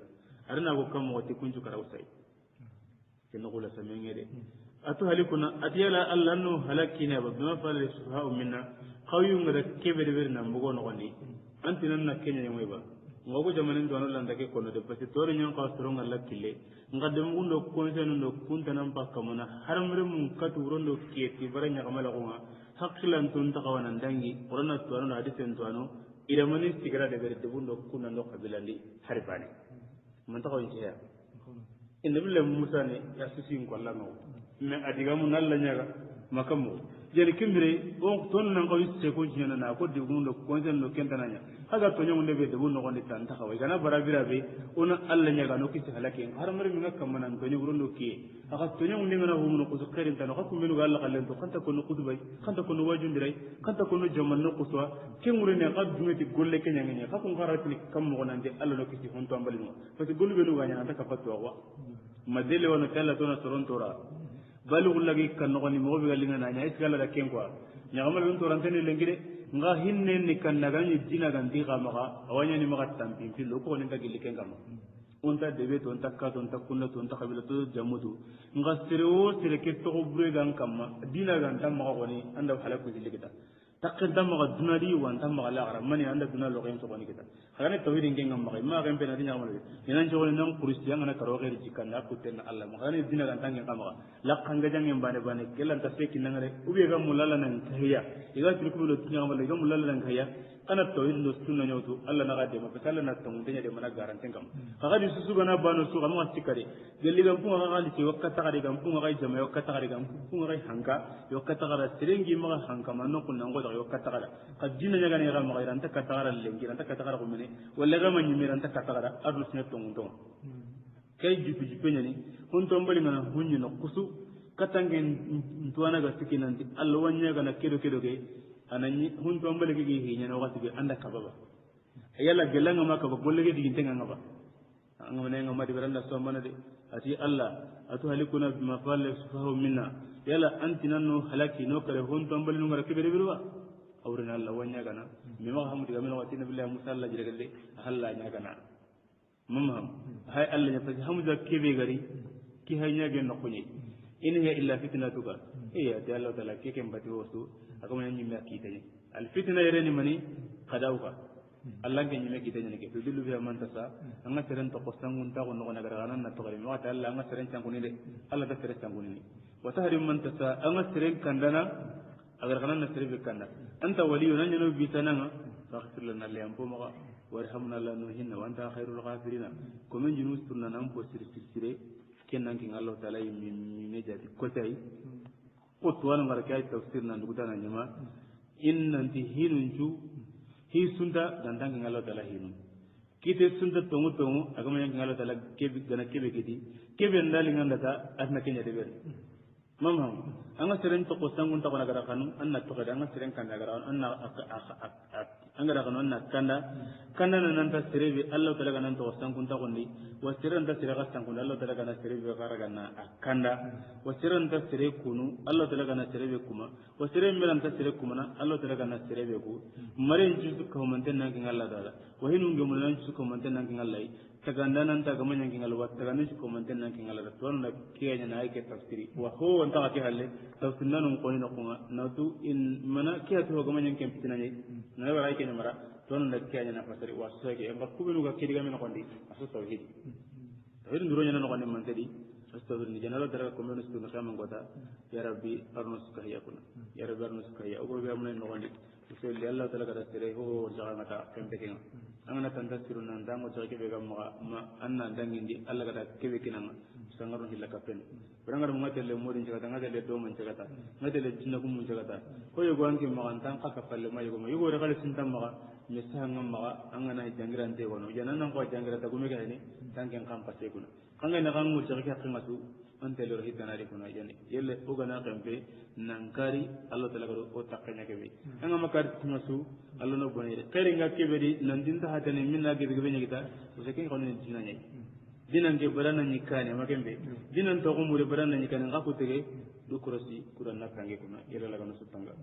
Speaker 2: arna ko kam wati kunju karawsai ken ko la samengede atu halikuna atiyala allanno halakina babma fala subha'u minna qawyum ngada kebede berna mbugo no gondi antinan na kenya nyamay ba ngogo jamanen do non landa ke kono de pasi tori nyan ka soro ngalla kille ngadem gundo konsenu no kuntanam pakkamona haramre mun katu rondo keti baranya kamala ko nga hakilan tun takawana ndangi orana tuano na hadisen tuano ida mani sigara de berde bundo kunna no kabilandi haribani man takaw intiya inna billahi musa ne ya susi ngolla no me adiga mun alla nyaga makamu jeli kimbre on ton nan ko wisse ko jina na ko de gundo konsen no kentananya haga to nyamu ne be de bunno gonde tan ta kawai kana barabira be ona alla nyaga no kiti halake har mar mi ngakam manan to nyamu rondo ki aga to nyamu ne ngana humuno ko khairin tan ko minu ga alla kallen to kanta ko no kutubay kanta ko no wajundiray kanta ko no jaman no kuswa kemure ne qad dumeti golle kenya ngene ka ko ngaratini kam mo nande alla no kiti hon to ambali no parce que gollu be no ganya ta ka fatwa wa madele wona kala to na soron tora balu lagi kan no ni mo be galinga na nya iskala da ken kwa nya gamal dun torantene lengire nga hinne ni kan naga ni dina ganti ga maka awanya ni maka tampi pilo ko ni tagili ken kama unta debe to unta ka to unta kunna to unta kabila to jamudu nga sireo sire ke to bure gan kama dina gan tam maka ko ni anda halaku dilikita takkan maka dunadi wan tam maka la gara mani anda dunalo ko en to ni kita khane tawhid ngeng ngam maka ma kan pena dinya ngam ina jole nan kristiyan ngana karo gere jikanna ku tenna Allah maka ni dina gan tangen kama la kanga jangen bane bane kelan ta seki nangare ubi ga mulala nan kahiya iga tilku lo tinya ngam ga mulala nan kahiya kana tawhid no sunna nyoto Allah na gade ma fasalla na tamu tanya de mana garanten kam kaga di susu gana bano su gama sikare gelli gam punga ga ali wakata ga gam punga ga jama wakata ga gam punga ga hanka wakata ga serengi ma hanka manno kunna ngo da wakata ga ka dina nya ga ne ga ma ga ranta kata ga lengi ranta kata ga ko mene walla ga man nyimi ranta kata ga adu sne tongo kay jipi jipi nyani hun tombali ngana hunni no kusu katangen ntuana ga sikinanti Allah wanya ga na kedo ke anani hun tombali ke hinya no wati anda kababa yalla gelanga maka ba golle ke digin tenga ngaba ngama ne ngama di beranda so mana de ati Allah atu halikuna bima fa'ala sufahu minna yalla antina no halaki no kare hun tombali no ngara kebe birwa awrina Allah wanya gana mi ma hamu diga min wati nabillahi musa Allah jira galle Allah nya gana mamam hay Allah nya fa hamza kebe gari ki hay nya gen no kunyi in hiya illa fitnatuka iya ta Allah taala ke ken bati wosu akama nyi me akitani al fitna yereni mani khadauka Allah ke nyi me kitani ne ke bilu bi man tasa anga teren to kosangun ta ko no nagara nan na to gari ma ta Allah anga teren tanguni de Allah ta teren tanguni wa tahrim man tasa anga teren kandana agar kanan na teren kanda anta waliyu nan no bi tananga faghfir lana li anfuma warhamna la nuhinna wa anta khairul ghafirina ko men junus tunna nan po sire kenan kin Allah taala mi me jadi ko tay ko to wan ngara kay tafsir nan duguta na nyama innanti hinunju hi sunda dandang kin Allah taala hinun kite sunda tongu agama yang kin Allah taala kebe gana kebe ndali nganda ta asna kenya de ber mamam anga seren to ko sangun ta ko nagara kanu anna to kada anga seren kan nagara anna angara kanu anna kanda nan ta serebe Allah taala kan to sangun ta kondi wa seren ta sere ka sangun Allah taala kan serebe gara ganna akanda wa seren ta sere kunu Allah taala kan serebe kuma wa seren melan ta sere kuma na Allah taala kan serebe ku maren ju ko manten nan kin Allah taala wa hinun ge mulan ju ko manten nan kin Allah tagandana anta gamanya kin Allah tagandana ju ko manten nan kin Allah to na kiyanya na ayke tafsiri wa ho anta ke halle tafsirna nun ko ni no kuma na tu in mana kiyatu ho gamanya kin pitina ni na wara ayke ni mara to na kiyanya na fasari wa so ke ba ku binu ga kidiga men ko ndi aso tauhid tauhid nduro nyana no ko ni man tedi astaghfir ni janalo dara ko men stu na kama ngota ya rabbi arnus ka yakuna ya rabbi arnus ka ya ogo ga mun no ko ndi so li Allah taala kada sere ho jaga ngata kembe kinga angana tanda siru nan dango jage be gam ma anna dangindi Allah kada kebe kinanga sangaru hilla kapen berangar mo ngatele modin jaga ngatele do man jaga ngatele jinna kum mun jaga ko yogo anke ma antan ka kapalle ma yogo re kala sintam ma me sangam ma angana jangiran te wono jana nan ko jangira ta gume ga ni tanken kam passe kuna kanga na kan mu jaga ka ngatu antele ro hitana ri kuna jani yelle ogana kampe nankari Allah taala ko o takanya kebe anga makar kumasu Allah no bonere kare nga kebe di nandinta hatane minna gebe gebe nyita so sekin ko ne dinanya dinan ge barana nyikane makembe dinan to ko mure barana nyikane ngako tege do krosi kuran nakange kuna yela la kana sutanga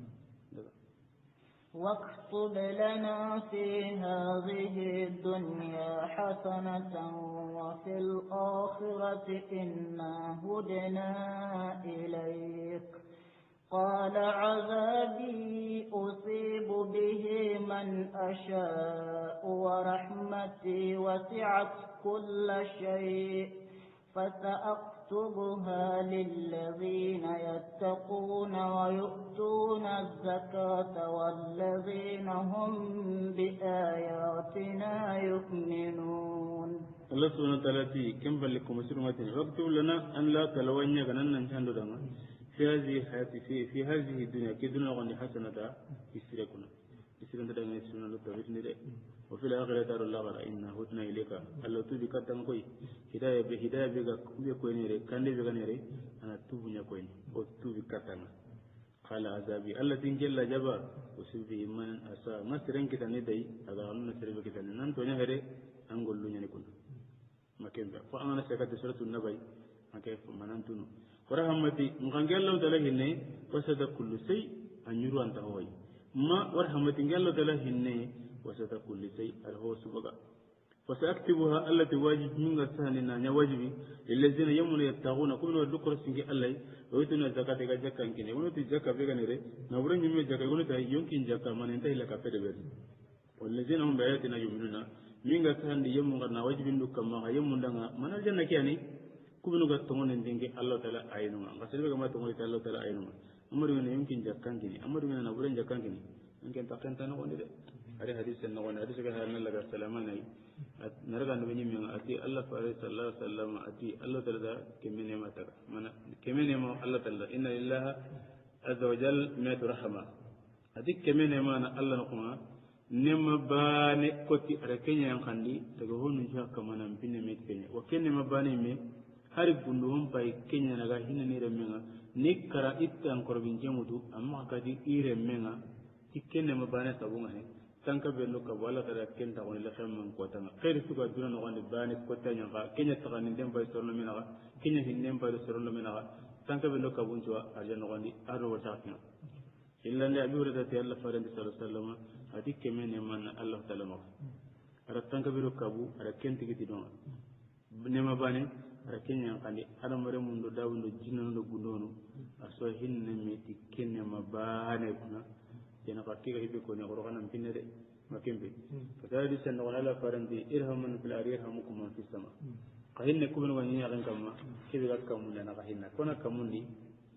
Speaker 1: واكتب لنا في هذه الدنيا حسنة وفي الآخرة إنا هدنا إليك قال عذابي أصيب به من أشاء ورحمتي وسعت كل شيء فسأكتبها للذين يتقون ويؤتون الزكاة والذين هم بآياتنا يؤمنون.
Speaker 2: الله سبحانه وتعالى كم بلكم مسلمات واكتب لنا أن لا تلوين غنن نشاندو دما في هذه الحياة في هذه الدنيا كدنا غني حسنة يسرقنا يسرقنا دعنا يسرقنا للتوحيد ندى وفي الآخرة دار الله غرا إنا هدنا إليك الله تبي كتام كوي هداية بكوي نيري كان لي بكوي نيري أنا تبي كوي أو تبي كتام قال عذابي الله تنجل جبا وسبي من أسا ما سرين كتا ندى هذا أمنا سرين كتا نان تونيا هري أنقول لنا نكون ما كان فأنا سكت سورة النبي ما كيف ما ننتونو ورحمتي مغان الله تعالى هنا وسط كل شيء أن يروى أنت هوي ما ورحمتي الله تعالى هنا وسط كل شيء الهو سبقا فسأكتبها التي واجب من السهلين أن واجبي الذين يومون يتقون كل ذكر سنك الله ويتنا الزكاة كجكا كني ونوتي الزكاة بيغنيره نورن يوم الزكاة ونوتي يمكن زكاة من ينتهي لك فدبر والذين هم بآياتنا يؤمنون من السهل يوم غنا واجب لكما يوم لنا من الجنة كياني كل تمون دينك الله تعالى عيننا غسل بكما تمون الله تعالى عيننا أمر من يمكن زكاة كني أمر من نورن زكاة كني يمكن تقين تنوون ده هذا حديث النوون حديث كهذا نلقى السلام عليه نرجع نبني من أتي الله فارس صلى الله عليه وسلم أتي الله تعالى كمين ما ترى من كمين ما الله تعالى إن لله عز وجل مئة رحمة أتي كمين ما أنا الله نقوم نم باني كتي أركيني عن خندي تقولون نجا كمان بين مئة كينيا وكين نم باني مي هارب بندوم باي كينيا نجاهين نيرمينا نكرا إتان كربين جمودو أما كذي إيرمينا تكين نم باني تبونا هي tanka bello ka wala tara kenta on la xamman ko tanga xeyri suka duna no gonde bani ko tanya ka kenya taga ni dem bay sorno mina ka kenya hinnem bay sorno mina ka tanka bello ka bunjo arja no gonde aro wata kina illa li abi hurairah yalla farandi sallallahu alaihi wasallam ati kemene man allah taala ma ara tanka bello kabu ara kenti giti don nema bani ara kenya kandi ara mare mundo dawundo jinno gundono aso hinne meti kenne ma bane kuna yana fakki ga hibe ko ne goro kana pinne de makembe fadadi sanna wala la farandi irhamun fil arhamkum man fis sama qahinne kubun wani ya kan kamma kibe ga kamun na qahinna kona kamundi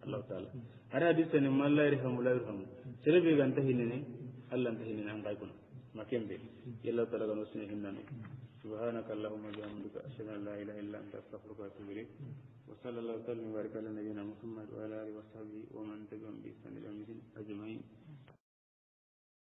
Speaker 2: allah taala ara hadith ne malla irhamu la irhamu serebe ga tahinne ne allah tahinne an ga kuna makembe yalla taala ga nosne hinnane subhanaka allahumma bihamdika ashhadu an la ilaha illa anta astaghfiruka wa atubu ilayk وصلى الله وسلم وبارك على نبينا محمد وعلى اله وصحبه ومن تبعهم باحسان الى يوم الدين اجمعين